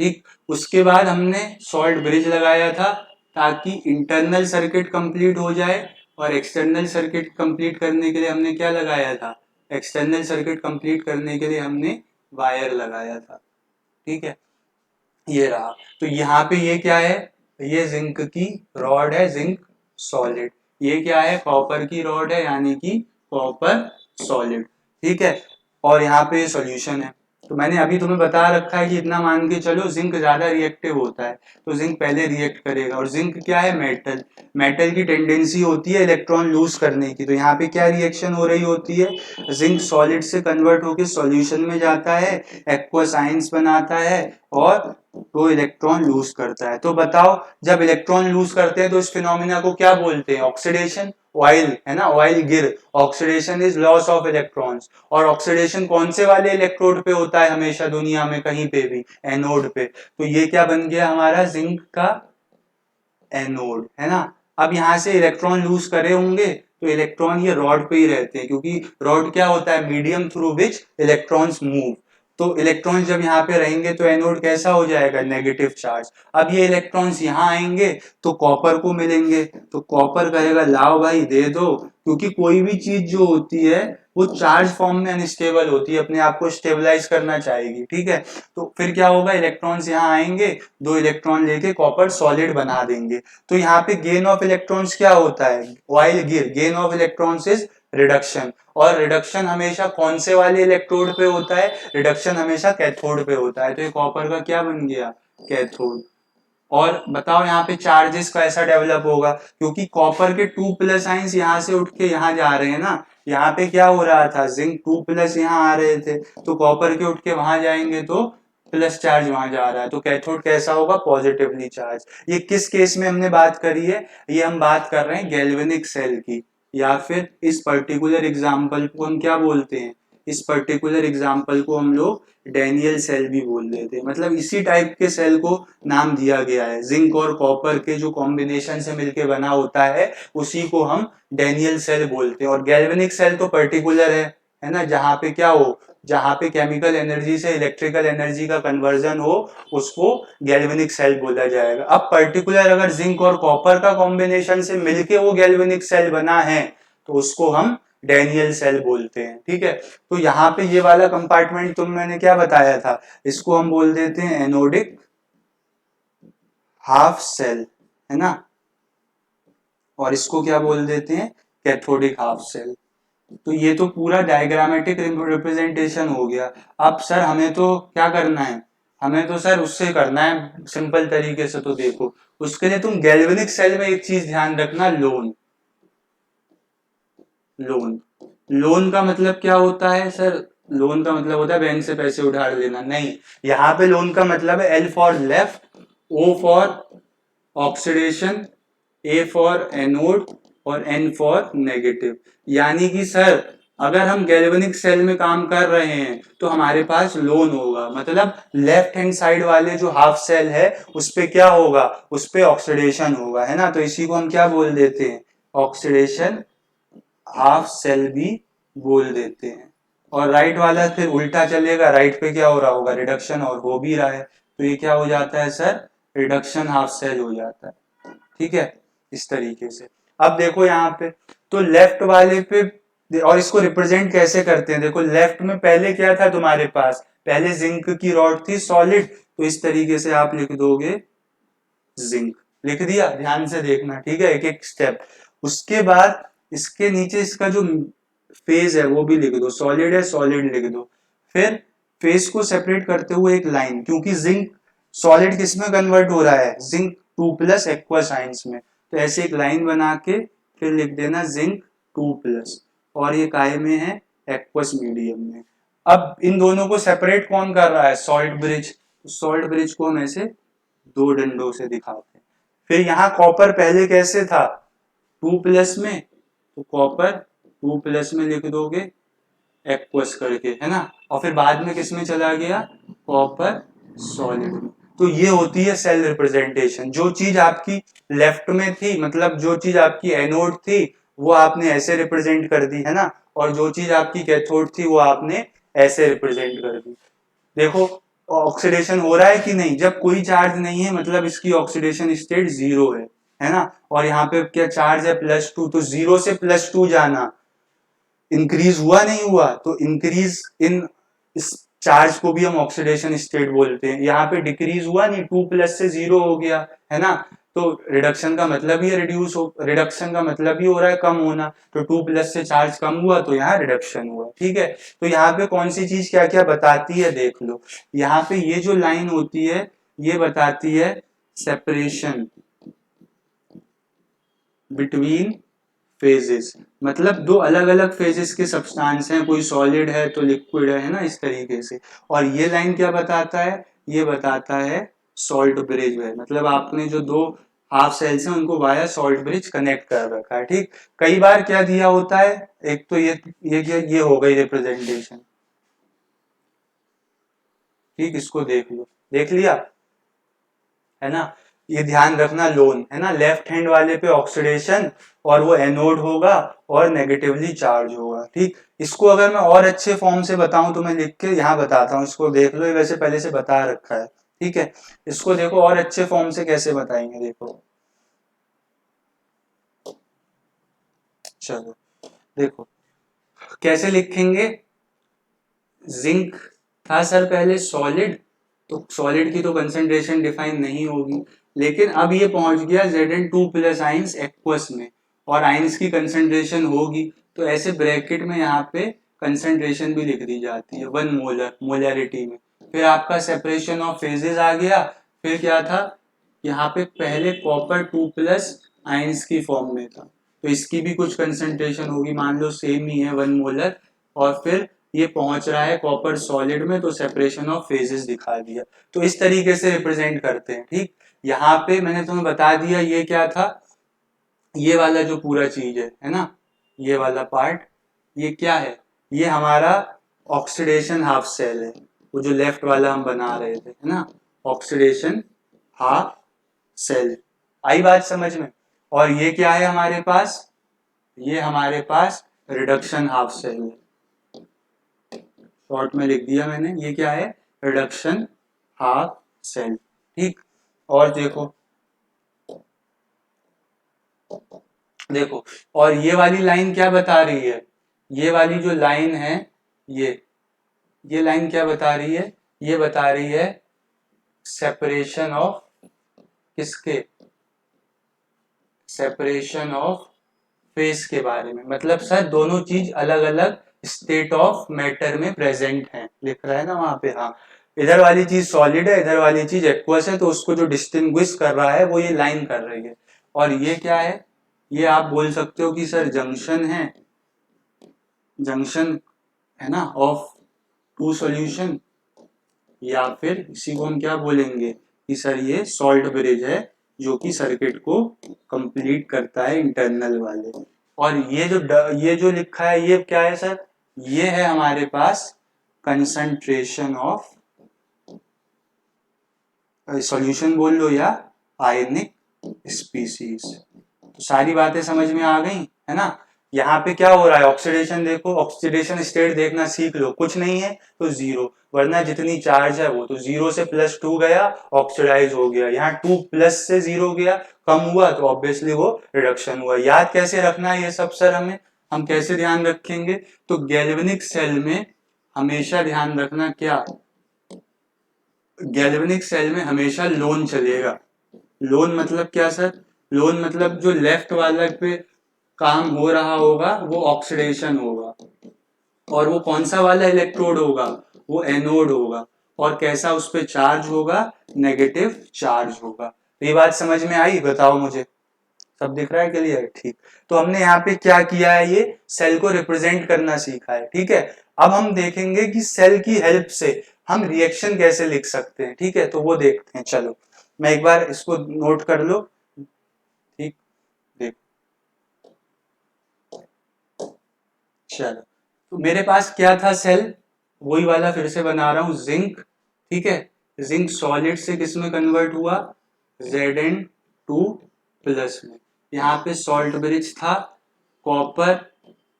ठीक। उसके बाद हमने सॉल्ट ब्रिज लगाया था ताकि इंटरनल सर्किट कंप्लीट हो जाए, और एक्सटर्नल सर्किट कंप्लीट करने के लिए हमने क्या लगाया था, एक्सटर्नल सर्किट कंप्लीट करने के लिए हमने वायर लगाया था, ठीक है। ये रहा। तो यहाँ पे ये क्या है, ये जिंक की रॉड है, जिंक सॉलिड। ये क्या है, कॉपर की रॉड है, यानी कि कॉपर सॉलिड, ठीक है। और यहाँ पे सॉल्यूशन है। तो मैंने अभी तुम्हें बता रखा है कि इतना मान के चलो, जिंक ज्यादा रिएक्टिव होता है, तो जिंक पहले रिएक्ट करेगा। और जिंक क्या है, मेटल, मेटल की टेंडेंसी होती है इलेक्ट्रॉन लूज करने की। तो यहाँ पे क्या रिएक्शन हो रही होती है, जिंक सॉलिड से कन्वर्ट होकर सॉल्यूशन में जाता है, एक्वस आयंस बनाता है, और तो इलेक्ट्रॉन लूज करता है। तो बताओ, जब इलेक्ट्रॉन लूज करते हैं तो इस फिनोमिना को क्या बोलते हैं, ऑक्सीडेशन। ऑयल, है ना, ऑयल गिर, oxidation is loss of electrons. और ऑक्सीडेशन कौन से वाले इलेक्ट्रोड पे होता है हमेशा दुनिया में, कहीं पे भी, एनोड पे। तो ये क्या बन गया हमारा, जिंक का एनोड, है ना। अब यहां से इलेक्ट्रॉन लूज करे होंगे तो इलेक्ट्रॉन ये रॉड पे ही रहते हैं, क्योंकि रॉड क्या होता है, medium through which electrons move. तो इलेक्ट्रॉन्स जब यहाँ पे रहेंगे तो एनोड कैसा हो जाएगा, नेगेटिव चार्ज। अब ये इलेक्ट्रॉन्स यहाँ आएंगे तो कॉपर को मिलेंगे, तो कॉपर कहेगा लाओ भाई दे दो, क्योंकि कोई भी चीज जो होती है वो चार्ज फॉर्म में अनस्टेबल होती है, अपने आप को स्टेबलाइज करना चाहेगी, ठीक है। तो फिर क्या होगा, इलेक्ट्रॉन्स यहाँ आएंगे, दो इलेक्ट्रॉन लेके कॉपर सॉलिड बना देंगे। तो यहाँ पे गेन ऑफ इलेक्ट्रॉन्स क्या होता है, ऑयल गिर, gain of electrons is reduction. और रिडक्शन हमेशा कौन से वाले इलेक्ट्रोड पे होता है, रिडक्शन हमेशा कैथोड पे होता है। तो ये कॉपर का क्या बन गया, कैथोड। और बताओ यहाँ पे चार्जेस कैसा डेवलप होगा, क्योंकि कॉपर के 2+ आइंस यहाँ से उठ के यहाँ जा रहे हैं ना। यहाँ पे क्या हो रहा था, जिंक 2+ यहाँ आ रहे थे, तो कॉपर के उठ के वहां जाएंगे तो प्लस चार्ज वहां जा रहा है, तो कैथोड कैसा होगा, पॉजिटिवली चार्ज। ये किस केस में हमने बात करी है, ये हम बात कर रहे हैं गैल्वेनिक सेल की, या फिर इस पर्टिकुलर एग्जाम्पल को हम क्या बोलते हैं, इस पर्टिकुलर एग्जाम्पल को हम लोग डेनियल सेल भी बोल देते हैं। मतलब इसी टाइप के सेल को नाम दिया गया है, जिंक और कॉपर के जो कॉम्बिनेशन से मिलके बना होता है उसी को हम डेनियल सेल बोलते हैं। और गैल्वेनिक सेल तो पर्टिकुलर है ना, जहाँ पे क्या हो, जहाँ पे केमिकल एनर्जी से इलेक्ट्रिकल एनर्जी का कन्वर्जन हो, उसको गैल्वेनिक सेल बोला जाएगा। अब पर्टिकुलर अगर जिंक और कॉपर का कॉम्बिनेशन से मिलके वो गैल्वेनिक सेल बना है तो उसको हम डेनियल सेल बोलते हैं, ठीक है। तो यहाँ पे ये वाला कंपार्टमेंट तुम मैंने क्या बताया था, इसको हम बोल देते हैं एनोडिक हाफ सेल, है ना। और इसको क्या बोल देते हैं, कैथोडिक हाफ सेल। तो ये तो पूरा डायग्रामेटिक रिप्रेजेंटेशन हो गया। अब सर हमें तो क्या करना है, हमें तो सर उससे करना है सिंपल तरीके से। तो देखो उसके लिए तुम गैल्वेनिक सेल में एक चीज ध्यान रखना, लोन। लोन लोन का मतलब क्या होता है सर? लोन का मतलब होता है बैंक से पैसे उधार लेना। नहीं, यहाँ पे लोन का मतलब है L for left, O for oxidation, A for anode और एन फॉर नेगेटिव। यानी कि सर अगर हम गैल्वेनिक सेल में काम कर रहे हैं तो हमारे पास लोन होगा, मतलब लेफ्ट हैंड साइड वाले जो हाफ सेल है उस पे क्या होगा, उस पे ऑक्सीडेशन होगा, है ना। तो इसी को हम क्या बोल देते हैं, ऑक्सीडेशन हाफ सेल भी बोल देते हैं। और राइट वाला फिर उल्टा चलेगा, राइट पे क्या हो रहा होगा, रिडक्शन, और हो भी रहा है। तो ये क्या हो जाता है सर, रिडक्शन हाफ सेल हो जाता है। ठीक है, इस तरीके से। अब देखो यहाँ पे तो लेफ्ट वाले पे, और इसको रिप्रेजेंट कैसे करते हैं, देखो लेफ्ट में पहले क्या था तुम्हारे पास, पहले जिंक की रॉड थी सॉलिड, तो इस तरीके से आप लिख दोगे जिंक। लिख दिया, ध्यान से देखना, ठीक है, एक एक स्टेप। उसके बाद इसके नीचे इसका जो फेज है वो भी लिख दो, सॉलिड है सॉलिड लिख दो। फिर फेज को सेपरेट करते हुए एक लाइन, क्योंकि जिंक सॉलिड किस में कन्वर्ट हो रहा है, जिंक 2+ एक्वस आयंस में। तो ऐसे एक लाइन बना के फिर लिख देना जिंक 2+, और ये काय में है, एक्वस मीडियम में। अब इन दोनों को सेपरेट कौन कर रहा है, सॉल्ट ब्रिज। सॉल्ट ब्रिज को हम ऐसे दो डंडों से दिखाते हैं। फिर यहाँ कॉपर पहले कैसे था, 2+ में, तो कॉपर 2+ में लिख दोगे एक्वस करके, है ना। और फिर बाद में किस में चला गया, कॉपर सॉलिड में। तो ये होती है सेल रिप्रेजेंटेशन। जो चीज आपकी लेफ्ट में थी, मतलब जो चीज आपकी एनोड थी वो आपने ऐसे रिप्रेजेंट कर दी, है ना, और जो चीज आपकी कैथोड थी वो आपने ऐसे रिप्रेजेंट कर दी। देखो ऑक्सीडेशन हो रहा है कि नहीं, जब कोई चार्ज नहीं है मतलब इसकी ऑक्सीडेशन स्टेट 0 है ना। और यहाँ पे क्या चार्ज है, +2, तो 0 से +2 जाना, इंक्रीज हुआ नहीं हुआ, तो इंक्रीज इन इस चार्ज को भी हम ऑक्सीडेशन स्टेट बोलते हैं। यहाँ पे डिक्रीज हुआ नहीं, 2+ से 0 हो गया, है ना। तो रिडक्शन का मतलब ही रिड्यूस हो, रिडक्शन का मतलब ही हो रहा है कम होना। तो 2+ से चार्ज कम हुआ तो यहाँ रिडक्शन हुआ, ठीक है। तो यहाँ पे कौन सी चीज क्या क्या बताती है देख लो। यहाँ पे ये जो लाइन होती है ये बताती है सेपरेशन बिटवीन फेजेस, मतलब दो अलग अलग फेजेस के सब्सटेंस हैं, कोई सॉलिड है तो लिक्विड है ना, इस तरीके से। और ये लाइन क्या बताता है, ये बताता है सॉल्ट ब्रिज है, मतलब आपने जो दो हाफ सेल्स हैं उनको वाया सॉल्ट ब्रिज कनेक्ट कर रखा है, ठीक। कई बार क्या दिया होता है, एक तो ये हो गई रिप्रेजेंटेशन, ठीक, इसको देख लो, देख लिया, है ना। ये ध्यान रखना लोन, है ना, लेफ्ट हैंड वाले पे ऑक्सीडेशन, और वो एनोड होगा और नेगेटिवली चार्ज होगा, ठीक। इसको अगर मैं और अच्छे फॉर्म से बताऊं तो मैं लिख के यहाँ बताता हूँ, इसको देख लो, ये वैसे पहले से बता रखा है, ठीक है। इसको देखो और अच्छे फॉर्म से कैसे बताएंगे, देखो, चलो देखो कैसे लिखेंगे। जिंक था सर पहले सॉलिड, तो सॉलिड की तो कंसेंट्रेशन डिफाइन नहीं होगी, लेकिन अब ये पहुंच गया Zn2+ आइंस एक्वस में, और आइंस की कंसेंट्रेशन होगी, तो ऐसे ब्रैकेट में यहाँ पे कंसेंट्रेशन भी लिख दी जाती है 1 मोलर, मोलैरिटी में। फिर आपका सेपरेशन ऑफ फेजेस आ गया। फिर क्या था, यहाँ पे पहले कॉपर 2+ आइंस की फॉर्म में था, तो इसकी भी कुछ कंसेंट्रेशन होगी, मान लो सेम ही है 1 मोलर, और फिर ये पहुंच रहा है कॉपर सॉलिड में, तो सेपरेशन ऑफ फेजेस दिखा दिया। तो इस तरीके से रिप्रेजेंट करते हैं, ठीक। यहाँ पे मैंने तुम्हें बता दिया ये क्या था, ये वाला जो पूरा चीज है ना, ये वाला पार्ट, ये क्या है, ये हमारा ऑक्सीडेशन हाफ सेल है, वो जो लेफ्ट वाला हम बना रहे थे, है ना, ऑक्सीडेशन हाफ सेल। आई बात समझ में। और ये क्या है हमारे पास, ये हमारे पास रिडक्शन हाफ सेल है, शॉर्ट में लिख दिया मैंने, ये क्या है, रिडक्शन हाफ सेल, ठीक। और देखो, देखो, और ये वाली लाइन क्या बता रही है, ये वाली जो लाइन है, ये लाइन क्या बता रही है, ये बता रही है सेपरेशन ऑफ किसके, सेपरेशन ऑफ फेस के बारे में, मतलब सर दोनों चीज अलग अलग स्टेट ऑफ मैटर में प्रेजेंट हैं, लिख रहा है ना वहां पे। हाँ, इधर वाली चीज सॉलिड है, इधर वाली चीज एक्वस है, तो उसको जो डिस्टिंग्विश कर रहा है वो ये लाइन कर रही है। और ये क्या है, ये आप बोल सकते हो कि सर जंक्शन है, जंक्शन है ना ऑफ टू सॉल्यूशन, या फिर इसी को हम क्या बोलेंगे कि सर ये सॉल्ट ब्रिज है जो कि सर्किट को कंप्लीट करता है इंटरनल वाले। और ये जो लिखा है ये क्या है सर, ये है हमारे पास कंसंट्रेशन ऑफ सॉल्यूशन बोल लो या आयनिक स्पीसीज। तो सारी बातें समझ में आ गई है ना। यहाँ पे क्या हो रहा है, ऑक्सीडेशन देखो, ऑक्सीडेशन स्टेट देखना सीख लो, कुछ नहीं है तो जीरो, वरना जितनी चार्ज है वो तो जीरो से +2 गया ऑक्सीडाइज हो गया, यहाँ 2 प्लस से 0 गया कम हुआ तो ऑब्वियसली वो रिडक्शन हुआ। याद कैसे रखना है ये सब सर हमें, हम कैसे ध्यान रखेंगे, तो गैल्वेनिक सेल में हमेशा ध्यान रखना क्या, गैल्वेनिक सेल में हमेशा लोन चलेगा। लोन मतलब क्या सर, लोन मतलब जो लेफ्ट वाला पे काम हो रहा होगा वो ऑक्सीडेशन होगा, और वो कौन सा वाला इलेक्ट्रोड होगा, वो एनोड होगा, और कैसा उस पे चार्ज होगा, नेगेटिव चार्ज होगा। तो ये बात समझ में आई, बताओ मुझे, सब दिख रहा है क्लियर, ठीक। तो हमने यहाँ पे क्या किया है, ये सेल को रिप्रेजेंट करना सीखा है, ठीक है। अब हम देखेंगे कि सेल की हेल्प से हम रिएक्शन कैसे लिख सकते हैं, ठीक है, तो वो देखते हैं। चलो मैं एक बार इसको नोट कर लो, ठीक, देखो, चलो तो मेरे पास क्या था सेल, वही वाला फिर से बना रहा हूं, जिंक, ठीक है। जिंक सॉलिड से किस में कन्वर्ट हुआ, Zn2 में। यहाँ पे सॉल्ट ब्रिज था, कॉपर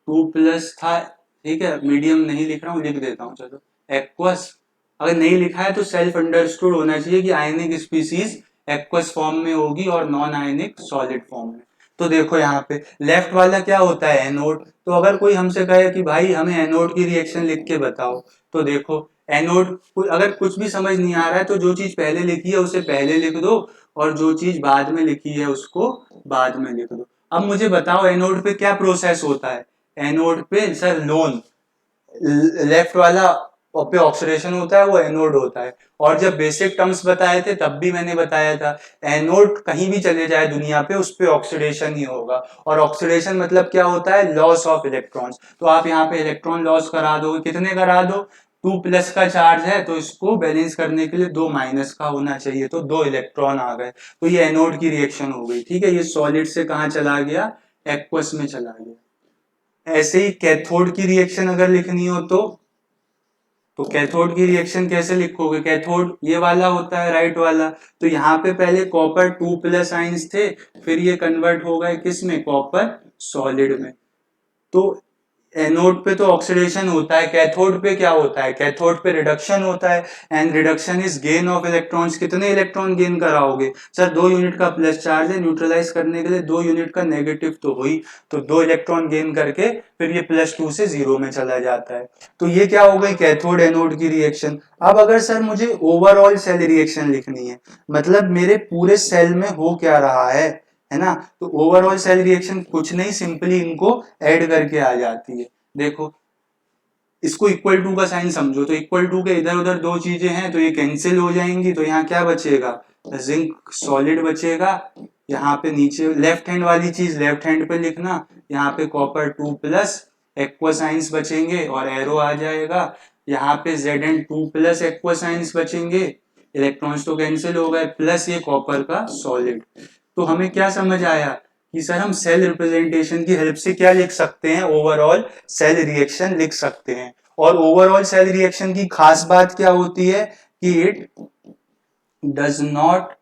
2+ था, ठीक है, मीडियम नहीं लिख रहा हूँ, लिख देता हूँ चलो, एक्वस। अगर नहीं लिखा है तो सेल्फ अंडरस्टूड होना चाहिए कि आयनिक स्पीसीज एक्वस फॉर्म में होगी और नॉन आयनिक सॉलिड फॉर्म में। तो देखो यहाँ पे लेफ्ट वाला क्या होता है, एनोड। तो अगर कोई हमसे कहे कि भाई हमें एनोड की रिएक्शन लिख के बताओ, तो देखो एनोड, अगर कुछ भी समझ नहीं आ रहा है तो जो चीज पहले लिखी है उसे पहले लिख दो, और जो चीज बाद में लिखी है उसको बाद में लिख दो। अब मुझे बताओ एनोड पे क्या प्रोसेस होता है, एनोड पे सर लोन, लेफ्ट वाला पे ऑक्सीडेशन होता है, वो एनोड होता है। और जब बेसिक टर्म्स बताए थे तब भी मैंने बताया था, एनोड कहीं भी चले जाए दुनिया पे उस पे ऑक्सीडेशन ही होगा। और ऑक्सीडेशन मतलब क्या होता है, लॉस ऑफ इलेक्ट्रॉन्स। तो आप यहाँ पे इलेक्ट्रॉन लॉस करा दो, कितने करा दो, 2+ का चार्ज है तो इसको बैलेंस करने के लिए 2- का होना चाहिए, तो 2 इलेक्ट्रॉन आ गए, तो ये एनोड की रिएक्शन हो गई, ठीक है। ये सॉलिड से कहाँ चला गया, एक्वस में चला गया। ऐसे ही कैथोड की रिएक्शन अगर लिखनी हो तो कैथोड की रिएक्शन कैसे लिखोगे, कैथोड ये वाला होता है राइट वाला। तो यहाँ पे पहले कॉपर 2+ आइंस थे, फिर ये कन्वर्ट हो गए किस में, कॉपर सॉलिड में। तो एनोड पे तो ऑक्सीडेशन होता है, कैथोड पे क्या होता है, कैथोड पे रिडक्शन होता है। And reduction is gain of electrons, कितने इलेक्ट्रॉन गेन कराओगे सर, 2 यूनिट का प्लस चार्ज है, न्यूट्रलाइज करने के लिए 2 यूनिट का नेगेटिव तो हुई, तो 2 इलेक्ट्रॉन गेन करके फिर ये +2 से 0 में चला जाता है। तो ये क्या हो गई, कैथोड एनोड की रिएक्शन। अब अगर सर मुझे ओवरऑल सेल रिएक्शन लिखनी है, मतलब मेरे पूरे सेल में हो क्या रहा है ना, तो ओवरऑल सेल रिएक्शन कुछ नहीं, सिंपली इनको ऐड करके आ जाती है। देखो इसको इक्वल टू का साइन समझो, तो इक्वल टू के इधर उधर दो चीजें हैं तो ये कैंसिल हो जाएंगी, तो यहाँ क्या बचेगा, जिंक सॉलिड बचेगा। यहाँ पे नीचे लेफ्ट हैंड वाली चीज लेफ्ट हैंड पे लिखना, यहाँ पे कॉपर 2+ एक्वस आइंस बचेंगे और एरो आ जाएगा। यहाँ पे Zn2+ एक्वस आइंस बचेंगे, इलेक्ट्रॉन्स तो कैंसिल हो गए, प्लस ये कॉपर का सॉलिड। तो हमें क्या समझ आया कि सर हम सेल रिप्रेजेंटेशन की हेल्प से क्या लिख सकते हैं, ओवरऑल सेल रिएक्शन लिख सकते हैं। और ओवरऑल सेल रिएक्शन की खास बात क्या होती है कि it does not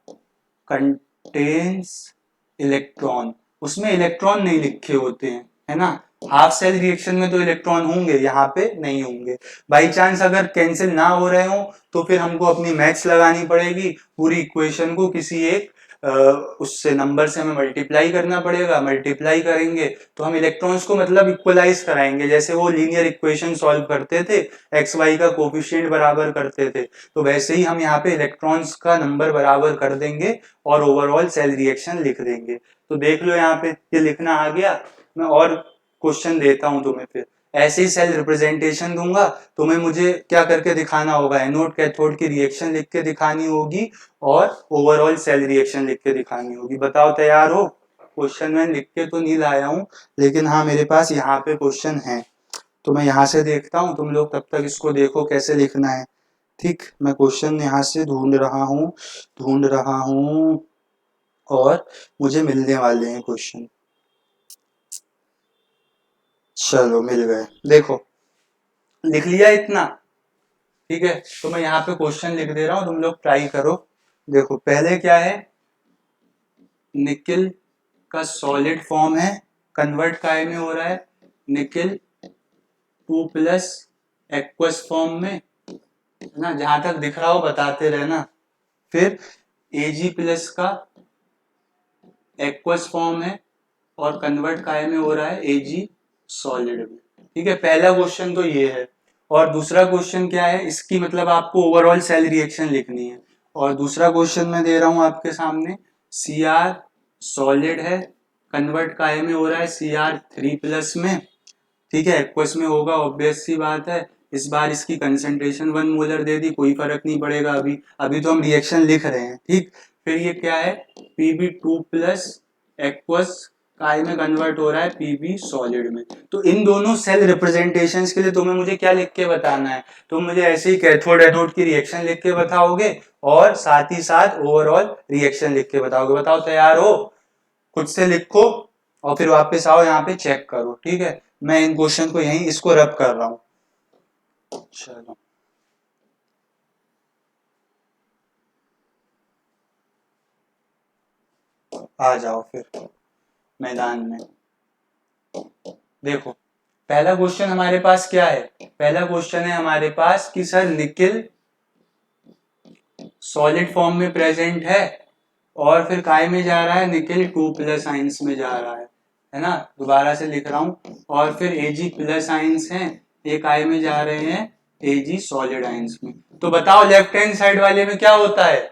contains electron, उसमें इलेक्ट्रॉन नहीं लिखे होते हैं, है ना। हाफ सेल रिएक्शन में तो इलेक्ट्रॉन होंगे, यहाँ पे नहीं होंगे। बाई चांस अगर कैंसिल ना हो रहे हो तो फिर हमको अपनी मैथ्स लगानी पड़ेगी, पूरी इक्वेशन को किसी एक उससे नंबर से हमें मल्टीप्लाई करना पड़ेगा, मल्टीप्लाई करेंगे तो हम इलेक्ट्रॉन्स को मतलब इक्वलाइज कराएंगे, जैसे वो लीनियर इक्वेशन सॉल्व करते थे, एक्स वाई का कोफिशिएंट बराबर करते थे, तो वैसे ही हम यहाँ पे इलेक्ट्रॉन्स का नंबर बराबर कर देंगे और ओवरऑल सेल रिएक्शन लिख देंगे। तो देख लो यहाँ पे ये लिखना आ गया, मैं और क्वेश्चन देता हूं तुम्हें, फिर ऐसे ही सेल रिप्रेजेंटेशन दूंगा तुम्हें, मुझे क्या करके दिखाना होगा, एनोड कैथोड की रिएक्शन लिख के दिखानी होगी और ओवरऑल सेल रिएक्शन लिख के दिखानी होगी। बताओ तैयार हो? क्वेश्चन मैं लिख के तो नहीं लाया हूं, लेकिन हाँ मेरे पास यहाँ पे क्वेश्चन है, तो मैं यहाँ से देखता हूँ, तुम लोग तब तक इसको देखो कैसे लिखना है। ठीक, मैं क्वेश्चन यहाँ से ढूंढ रहा हूँ और मुझे मिलने वाले हैं क्वेश्चन। चलो मिल गए, देखो लिख लिया इतना, ठीक है। तो मैं यहाँ पे क्वेश्चन लिख दे रहा हूँ, तुम लोग ट्राई करो। देखो पहले क्या है, निकिल का सॉलिड फॉर्म है, कन्वर्ट काय में हो रहा है, निकिल 2+ एक्वस फॉर्म में, है ना, जहां तक दिख रहा हो बताते रहना। फिर Ag+ का एक्वस फॉर्म है और कन्वर्ट काय में हो रहा है, Ag सॉलिड में। ठीक है, पहला क्वेश्चन तो ये है। और दूसरा क्वेश्चन क्या है, इसकी मतलब आपको ओवरऑल सेल रिएक्शन लिखनी है। और दूसरा क्वेश्चन मैं दे रहा हूं आपके सामने, Cr सॉलिड है, कन्वर्ट काय में हो रहा है, Cr3+ में। ठीक है, एक्वस में होगा, ऑब्वियस सी बात है। इस बार इसकी कंसेंट्रेशन 1 मोलर दे दी, कोई फर्क नहीं पड़ेगा, अभी अभी तो हम रिएक्शन लिख रहे हैं। ठीक, फिर ये क्या है, Pb2+ एक्वस काय में कन्वर्ट हो रहा है Pb सॉलिड में। तो इन दोनों सेल रिप्रेजेंटेशंस के लिए तुम्हें मुझे क्या लिख के बताना है, तुम मुझे ऐसे ही कैथोड एनोड की रिएक्शन लिख के बताओगे और साथ ही साथ ओवरऑल रिएक्शन लिख के बताओगे। बताओ तैयार हो? खुद से लिखो और फिर वापस आओ यहाँ पे चेक करो। ठीक है, मैं इन क्वेश्चन को यहीं इसको रब कर रहा हूं। चलो आ जाओ फिर मैदान में। देखो पहला क्वेश्चन हमारे पास क्या है, पहला क्वेश्चन है हमारे पास कि सर निकिल सॉलिड फॉर्म में प्रेजेंट है और फिर काय में जा रहा है, निकिल 2+ आइंस में जा रहा है ना, दोबारा से लिख रहा हूं। और फिर Ag+ आइंस हैं, ये काय में जा रहे हैं, Ag सॉलिड आइंस में। तो बताओ लेफ्ट हैंड साइड वाले में क्या होता है,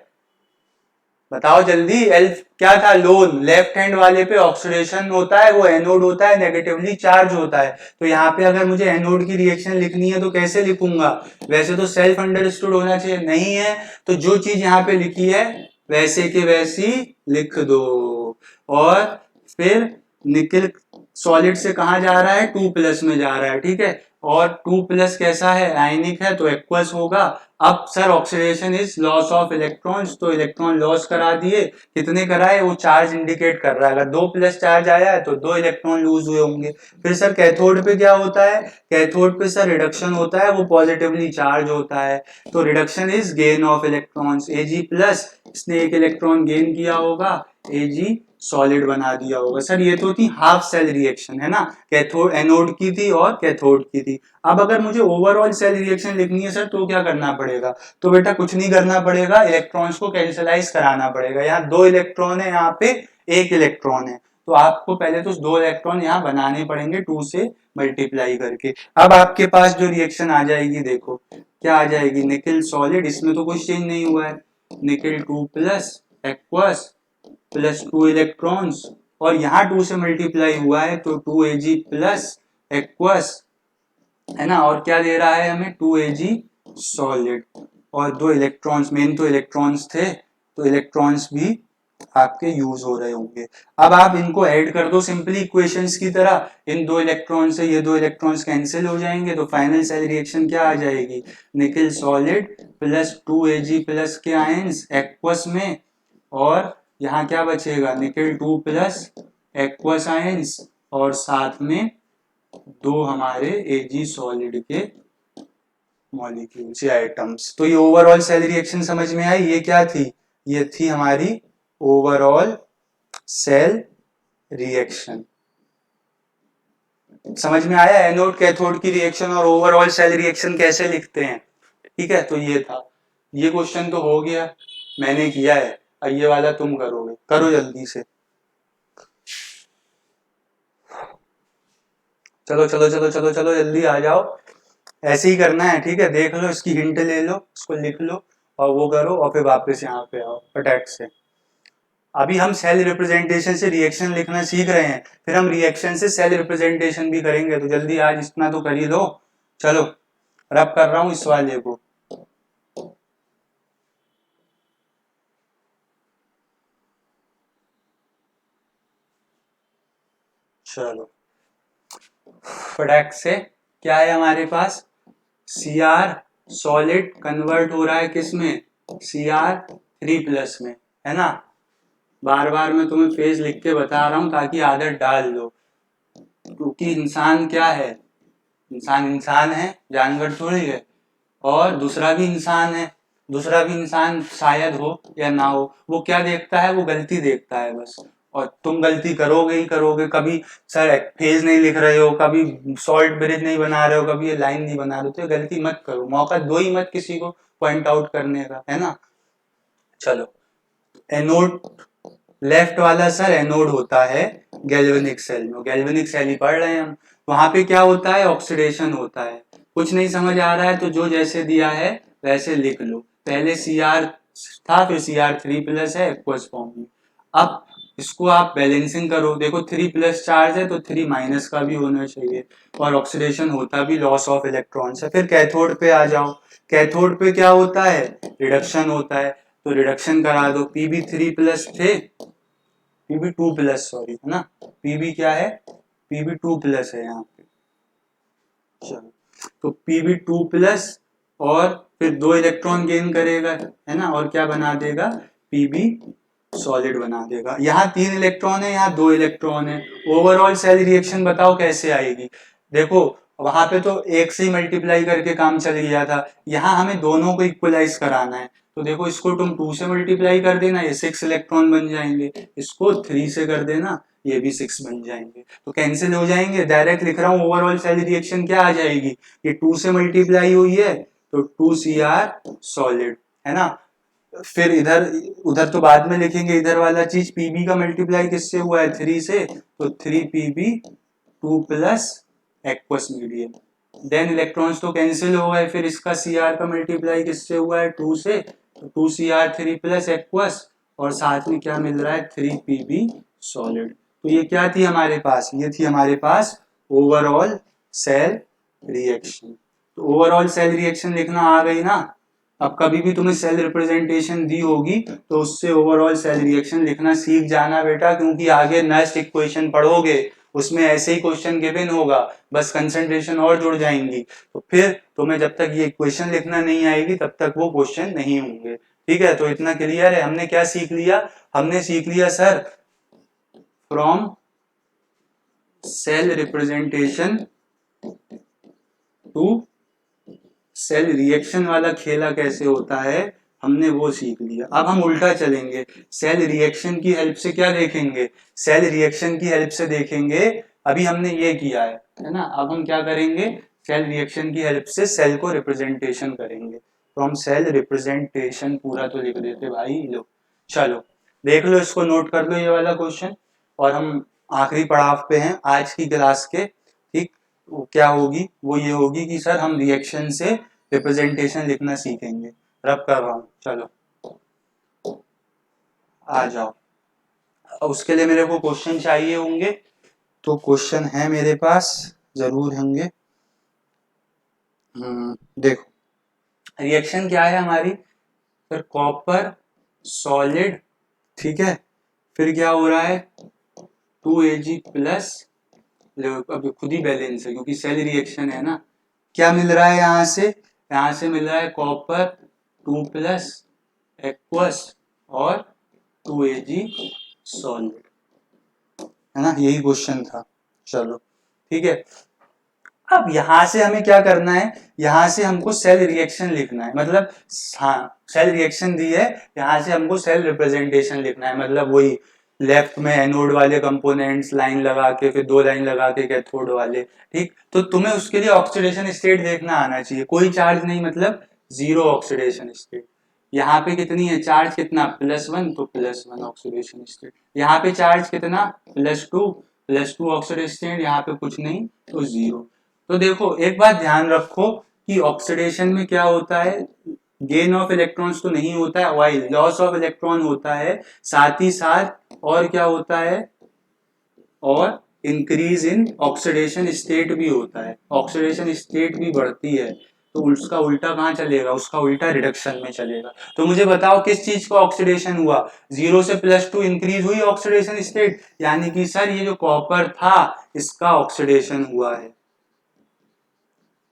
बताओ जल्दी। एल क्या था, लोन। लेफ्ट हैंड वाले पे ऑक्सीडेशन होता है, वो एनोड होता है, नेगेटिवली चार्ज होता है। तो यहाँ पे अगर मुझे एनोड की रिएक्शन लिखनी है तो कैसे लिखूंगा, वैसे तो सेल्फ अंडरस्टूड होना चाहिए, नहीं है तो जो चीज यहाँ पे लिखी है वैसे के वैसी लिख दो। और फिर निकिल सॉलिड से कहा जा रहा है, 2+ में जा रहा है। ठीक है, और 2+ कैसा है, आयनिक है, तो एक्वस होगा। अब sir oxidation is loss of electrons, तो इलेक्ट्रॉन लॉस करा दिए, कितने कराए, वो चार्ज इंडिकेट कर रहा है, अगर 2+ चार्ज आया है तो 2 इलेक्ट्रॉन लूज हुए होंगे। फिर सर कैथोड पे क्या होता है, कैथोड पे सर रिडक्शन होता है, वो पॉजिटिवली चार्ज होता है, तो reduction is gain of electrons. Ag+ इसने एक इलेक्ट्रॉन गेन किया होगा, Ag सॉलिड बना दिया होगा। सर ये तो थी हाफ सेल रिएक्शन, है ना, कैथोड एनोड की थी और कैथोड की थी। अब अगर मुझे ओवरऑल सेल रिएक्शन लिखनी है सर तो क्या करना पड़ेगा, तो बेटा कुछ नहीं करना पड़ेगा, इलेक्ट्रॉन्स को कैंसलाइज कराना पड़ेगा। यहाँ 2 इलेक्ट्रॉन है, यहाँ पे 1 इलेक्ट्रॉन है, तो आपको पहले तो 2 इलेक्ट्रॉन यहाँ बनाने पड़ेंगे 2 से मल्टीप्लाई करके। अब आपके पास जो रिएक्शन आ जाएगी, देखो क्या आ जाएगी, निकिल सॉलिड, इसमें तो कुछ चेंज नहीं हुआ है, निकिल 2+ एक्वस +2 इलेक्ट्रॉन्स, और यहाँ 2 से मल्टीप्लाई हुआ है तो 2Ag+ एक्वस, है ना, और क्या दे रहा है हमें, 2Ag सॉलिड, और 2 इलेक्ट्रॉन्स, मेन तो इलेक्ट्रॉन्स थे, तो इलेक्ट्रॉन्स भी आपके यूज हो रहे होंगे। अब आप इनको ऐड कर दो सिंपली इक्वेशंस की तरह, इन 2 इलेक्ट्रॉन से ये 2 इलेक्ट्रॉन्स कैंसिल हो जाएंगे, तो फाइनल सेल रिएक्शन क्या आ जाएगी, निकिल सॉलिड +2Ag+ के आयंस एक्वस में, और यहाँ क्या बचेगा, निकिल 2+ एक्वस आयंस, और साथ में 2 हमारे Ag सॉलिड के मॉलिक्यूल्स या आइटम्स। तो ये ओवरऑल सेल रिएक्शन समझ में आई, ये क्या थी, ये थी हमारी ओवरऑल सेल रिएक्शन। समझ में आया एनोड कैथोड की रिएक्शन और ओवरऑल सेल रिएक्शन कैसे लिखते हैं। ठीक है, तो ये था, ये क्वेश्चन तो हो गया, मैंने किया है, अब ये वाला तुम करोगे, करो जल्दी से। चलो चलो चलो चलो चलो जल्दी आ जाओ, ऐसे ही करना है। ठीक है, देख लो, इसकी हिंट ले लो, इसको लिख लो और वो करो, और फिर वापस यहाँ पे आओ फटाक से। अभी हम सेल रिप्रेजेंटेशन से रिएक्शन लिखना सीख रहे हैं, फिर हम रिएक्शन से सेल रिप्रेजेंटेशन भी करेंगे, तो जल्दी आज इतना तो कर ही लो। चलो रब कर रहा हूं इस वाले को। चलो फटाक से, क्या है हमारे पास, Cr सॉलिड कन्वर्ट हो रहा है किस में, Cr3+ में, है ना। बार बार मैं तुम्हें फेज लिख के बता रहा हूं ताकि आदत डाल लो, क्योंकि इंसान क्या है, इंसान इंसान है, जानवर थोड़ी है। और दूसरा भी इंसान है, दूसरा भी इंसान शायद हो या ना हो, वो क्या देखता है, वो गलती देखता है बस। और तुम गलती करोगे ही करोगे, कभी सर फेज नहीं लिख रहे हो, कभी सॉल्ट ब्रिज नहीं बना रहे हो, कभी ये लाइन नहीं बना रहे हो, तो ये गलती मत करो, मौका दो ही मत किसी को पॉइंट आउट करने का, है ना। चलो एनोड, लेफ्ट वाला सर एनोड होता है गैल्वेनिक सेल में, गैल्वेनिक सेल ही पढ़ रहे हैं हम। वहां पे क्या होता है, ऑक्सीडेशन होता है। कुछ नहीं समझ आ रहा है तो जो जैसे दिया है वैसे लिख लो, पहले Cr था फिर Cr3+ है एक्वस फॉर्म में। अब इसको आप बैलेंसिंग करो, देखो 3+ चार्ज है तो 3- का भी होना चाहिए, और ऑक्सीडेशन होता भी लॉस ऑफ इलेक्ट्रॉन से। फिर कैथोड पे आ जाओ, कैथोड पे क्या होता है, रिडक्शन होता है, तो रिडक्शन करा दो। Pb3+ थे, Pb2+, सॉरी, है ना, Pb क्या है, Pb2+ है यहाँ पे। चलो तो Pb2+ और फिर 2 इलेक्ट्रॉन गेन करेगा, है ना, और क्या बना देगा, Pb सॉलिड बना देगा। यहाँ 3 इलेक्ट्रॉन है, यहाँ 2 इलेक्ट्रॉन है। ओवरऑल सेल रिएक्शन बताओ कैसे आएगी। देखो वहां पे तो एक से ही मल्टीप्लाई करके काम चल गया था, यहाँ हमें दोनों को इक्वलाइज कराना है। तो देखो इसको तुम 2 से मल्टीप्लाई कर देना, ये 6 इलेक्ट्रॉन बन जाएंगे, इसको 3 से कर देना, ये भी 6 बन जाएंगे, तो कैंसिल हो जाएंगे। डायरेक्ट लिख रहा हूँ, ओवरऑल सेल रिएक्शन क्या आ जाएगी, ये 2 से मल्टीप्लाई हुई है तो 2Cr सॉलिड, है ना। फिर इधर उधर तो बाद में लिखेंगे, इधर वाला चीज Pb का मल्टीप्लाई किससे हुआ है, 3 से, तो 3Pb2+ aqueous medium. Then electrons तो कैंसिल हो गए, फिर इसका Cr का मल्टीप्लाई किससे हुआ है, 2 से, तो 2Cr3+ एक्वस, और साथ में क्या मिल रहा है, 3Pb सॉलिड। तो ये क्या थी हमारे पास, ये थी हमारे पास ओवरऑल सेल रिएक्शन। तो ओवरऑल सेल रिएक्शन लिखना आ गई ना। अब कभी भी तुम्हें सेल रिप्रेजेंटेशन दी होगी तो उससे ओवरऑल सेल रिएक्शन लिखना सीख जाना बेटा, क्योंकि आगे नेक्स्ट इक्वेशन पढ़ोगे उसमें ऐसे ही क्वेश्चन गिवन होगा, बस कंसंट्रेशन और जुड़ जाएंगी, तो फिर तुम्हें जब तक ये इक्वेशन लिखना नहीं आएगी तब तक वो क्वेश्चन नहीं होंगे। ठीक है, तो इतना क्लियर है। हमने क्या सीख लिया, हमने सीख लिया sir from cell representation to cell reaction वाला खेला कैसे होता है, हमने वो सीख लिया। अब हम उल्टा चलेंगे, सेल रिएक्शन की हेल्प से क्या देखेंगे, सेल रिएक्शन की हेल्प से देखेंगे, अभी हमने ये किया है ना, अब हम क्या करेंगे, सेल रिएक्शन की हेल्प से सेल को रिप्रेजेंटेशन करेंगे। तो हम सेल रिप्रेजेंटेशन पूरा तो लिख देते भाई लो। चलो देख लो, इसको नोट कर लो ये वाला क्वेश्चन, और हम आखिरी पड़ाव पे हैं आज की क्लास के। ठीक, वो क्या होगी, वो ये होगी कि सर हम रिएक्शन से रिप्रेजेंटेशन लिखना सीखेंगे। रब कर रहा हूं, चलो आ जाओ। उसके लिए मेरे को क्वेश्चन चाहिए होंगे, तो क्वेश्चन है मेरे पास, जरूर होंगे। देखो रिएक्शन क्या है हमारी, फिर कॉपर सॉलिड, ठीक है, फिर क्या हो रहा है 2Ag+, अब खुद ही बैलेंस है क्योंकि सेल रिएक्शन है ना। क्या मिल रहा है यहाँ से मिल रहा है कॉपर 2+ एक्वस और 2Ag सॉलिड, है ना, यही क्वेश्चन था। चलो ठीक है, अब यहां से हमें क्या करना है, यहां से हमको सेल रिएक्शन लिखना है, मतलब हाँ सेल रिएक्शन दी है, यहां से हमको सेल रिप्रेजेंटेशन लिखना है, मतलब वही लेफ्ट में एनोड वाले कंपोनेंट्स लाइन लगा के, फिर 2 लाइन लगा के कैथोड वाले। ठीक, तो तुम्हें उसके लिए ऑक्सीडेशन स्टेट देखना आना चाहिए, कोई चार्ज नहीं, मतलब 0 ऑक्सीडेशन स्टेट। यहाँ पे कितनी है चार्ज, कितना, +1, तो +1 ऑक्सीडेशन स्टेट। यहाँ पे चार्ज कितना, +2 ऑक्सीडेशन स्टेट, यहाँ पे कुछ नहीं तो 0। तो देखो एक बात ध्यान रखो कि ऑक्सीडेशन में क्या होता है, गेन ऑफ इलेक्ट्रॉन्स तो नहीं होता है, वाइल लॉस ऑफ इलेक्ट्रॉन होता है, साथ ही साथ और क्या होता है, और इंक्रीज इन ऑक्सीडेशन स्टेट भी होता है, ऑक्सीडेशन स्टेट भी बढ़ती है। तो उसका उल्टा कहाँ चलेगा, उसका उल्टा रिडक्शन में चलेगा। तो मुझे बताओ किस चीज का ऑक्सीडेशन हुआ, 0 से +2 इंक्रीज हुई ऑक्सीडेशन स्टेट, यानी कि सर ये जो कॉपर था इसका ऑक्सीडेशन हुआ है।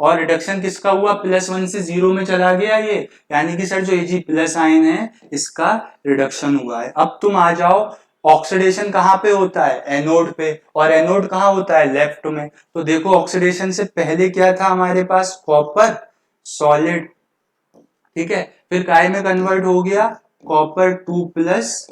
और रिडक्शन किसका हुआ, +1 से 0 में चला गया ये, यानी कि सर जो Ag+ आयन है इसका रिडक्शन हुआ है। अब तुम आ जाओ, ऑक्सीडेशन कहाँ पे होता है, एनोड पे, और एनोड कहाँ होता है, लेफ्ट में। तो देखो ऑक्सीडेशन से पहले क्या था हमारे पास, कॉपर सॉलिड, ठीक है, फिर काय में कन्वर्ट हो गया, कॉपर 2+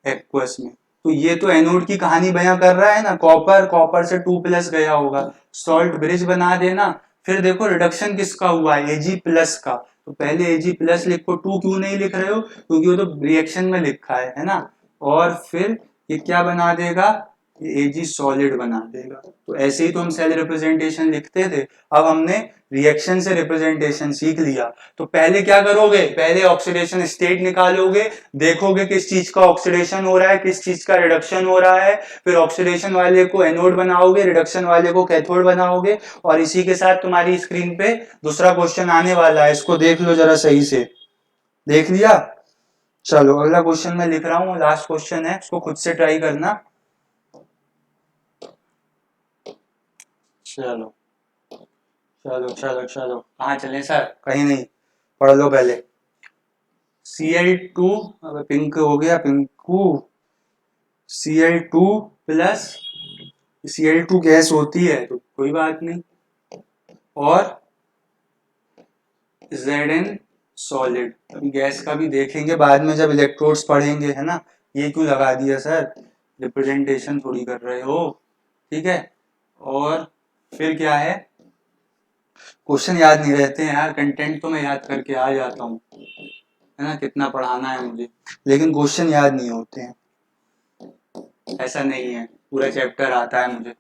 एक्वस में। तो ये तो एनोड की कहानी बयां कर रहा है ना, कॉपर कॉपर से 2+ गया होगा, सॉल्ट ब्रिज बना देना। फिर देखो रिडक्शन किसका हुआ है, Ag+ का। तो पहले Ag+ लिखो, 2 क्यों नहीं लिख रहे हो, क्योंकि वो तो रिएक्शन में लिखा है ना। और फिर ये क्या बना देगा, ये Ag सॉलिड बना देगा। तो ऐसे ही तो हम सेल रिप्रेजेंटेशन लिखते थे। अब हमने रिएक्शन से रिप्रेजेंटेशन सीख लिया। तो पहले क्या करोगे, पहले ऑक्सीडेशन स्टेट निकालोगे, देखोगे किस चीज का ऑक्सीडेशन हो रहा है, किस चीज का रिडक्शन हो रहा है, फिर ऑक्सीडेशन वाले को एनोड बनाओगे, रिडक्शन वाले को कैथोड बनाओगे। और इसी के साथ तुम्हारी स्क्रीन पे दूसरा क्वेश्चन आने वाला है, इसको देख लो जरा सही से। देख लिया, चलो अगला क्वेश्चन मैं लिख रहा हूँ, लास्ट क्वेश्चन है, इसको खुद से ट्राई करना। चलो चलो चलो चलो, कहाँ चले सर, कहीं नहीं, पढ़ लो पहले। Cl2, अब पिंक हो गया, Pinku, Cl2 plus, Cl2 gas होती है तो कोई बात नहीं, और Zn सॉलिड। अभी गैस का भी देखेंगे बाद में जब इलेक्ट्रोड्स पढ़ेंगे, है ना। ये क्यों लगा दिया सर, रिप्रेजेंटेशन थोड़ी कर रहे हो, ठीक है। और फिर क्या है, क्वेश्चन याद नहीं रहते हैं यार, कंटेंट तो मैं याद करके आ जाता हूँ, है ना, कितना पढ़ाना है मुझे, लेकिन क्वेश्चन याद नहीं होते हैं। ऐसा नहीं है, पूरा चैप्टर आता है मुझे,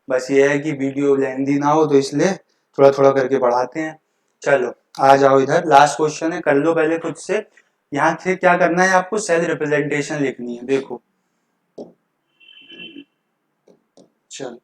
बस ये है कि वीडियो लेंदी ना हो तो इसलिए थोड़ा थोड़ा करके पढ़ाते हैं। चलो आ जाओ इधर, लास्ट क्वेश्चन है, कर लो पहले खुद से। यहाँ से क्या करना है आपको, सेल रिप्रेजेंटेशन लिखनी है, देखो। चलो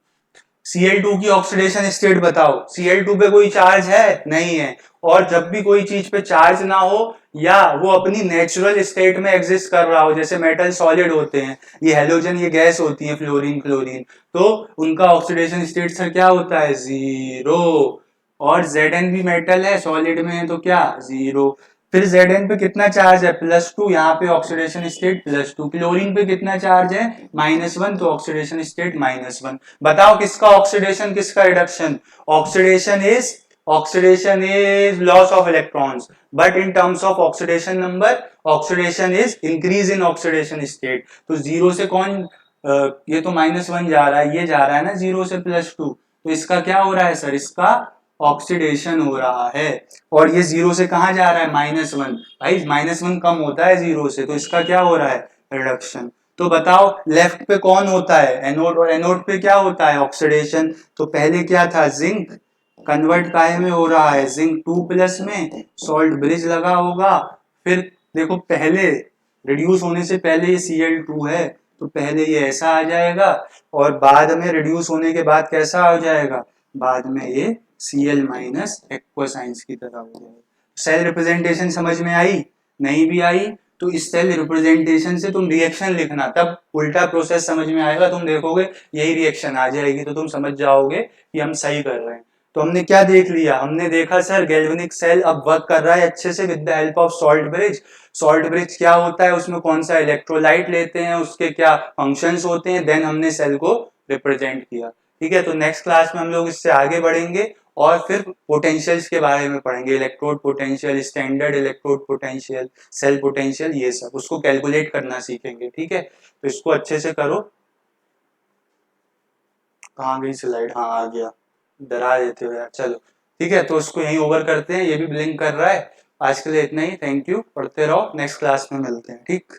Cl2 की ऑक्सीडेशन स्टेट बताओ, Cl2 पे कोई चार्ज है, नहीं है। और जब भी कोई चीज पे चार्ज ना हो, या वो अपनी नेचुरल स्टेट में एग्जिस्ट कर रहा हो, जैसे मेटल सॉलिड होते हैं, ये हेलोजन, ये गैस होती है फ्लोरीन क्लोरीन, तो उनका ऑक्सीडेशन स्टेट सर क्या होता है, 0। और Zn भी मेटल है, सॉलिड में है, तो क्या, 0। फिर Zn पे कितना चार्ज है, +2, यहाँ पे ऑक्सीडेशन स्टेट +2। क्लोरीन पे कितना चार्ज है, -1, तो ऑक्सीडेशन स्टेट -1। बताओ किसका ऑक्सीडेशन, किसका reduction, oxidation is loss of electrons, but in terms of oxidation number, oxidation is increase in oxidation state. तो 0 से कौन, ये तो -1 जा रहा है, ये जा रहा है ना 0 से +2, तो इसका क्या हो रहा है सर, इसका ऑक्सीडेशन हो रहा है। और ये 0 से कहा जा रहा है, -1, भाई -1 कम होता है 0 से, तो इसका क्या हो रहा है, रिडक्शन। तो बताओ लेफ्ट पे कौन होता है, एनोड, और एनोड पे क्या होता है, ऑक्सीडेशन। तो पहले क्या था, जिंक कन्वर्ट काहे में हो रहा है, जिंक 2+ में, सॉल्ट ब्रिज लगा होगा। फिर देखो पहले रिड्यूस होने से पहले ये Cl2 है, तो पहले ये ऐसा आ जाएगा, और बाद में रिड्यूस होने के बाद कैसा आ जाएगा, बाद में ये Cl- एक्वा साइंस की तरह हो जाएगा। सेल रिप्रेजेंटेशन समझ में आई, नहीं भी आई तो इस सेल रिप्रेजेंटेशन से तुम रिएक्शन लिखना, तब उल्टा प्रोसेस समझ में आएगा, तुम देखोगे यही रिएक्शन आ जाएगी, तो तुम समझ जाओगे कि हम सही कर रहे हैं। तो हमने क्या देख लिया, हमने देखा सर गैल्वेनिक सेल अब वर्क कर रहा है अच्छे से with the help of salt bridge. Salt bridge क्या होता है, उसमें कौन सा इलेक्ट्रोलाइट लेते हैं, उसके क्या फंक्शंस होते हैं, देन हमने सेल को रिप्रेजेंट किया। ठीक है, तो नेक्स्ट क्लास में हम लोग इससे आगे बढ़ेंगे और फिर पोटेंशियल्स के बारे में पढ़ेंगे, electrode potential, standard electrode potential, cell potential, ये सब उसको कैलकुलेट करना सीखेंगे। ठीक है, तो इसको अच्छे से करो। कहाँ गई स्लाइड, हाँ आ गया, डरा देते हो यार। चलो ठीक है, तो उसको यहीं ओवर करते हैं, ये भी ब्लिंक कर रहा है। आज के लिए इतना ही, थैंक यू, पढ़ते रहो, नेक्स्ट क्लास में मिलते हैं, ठीक।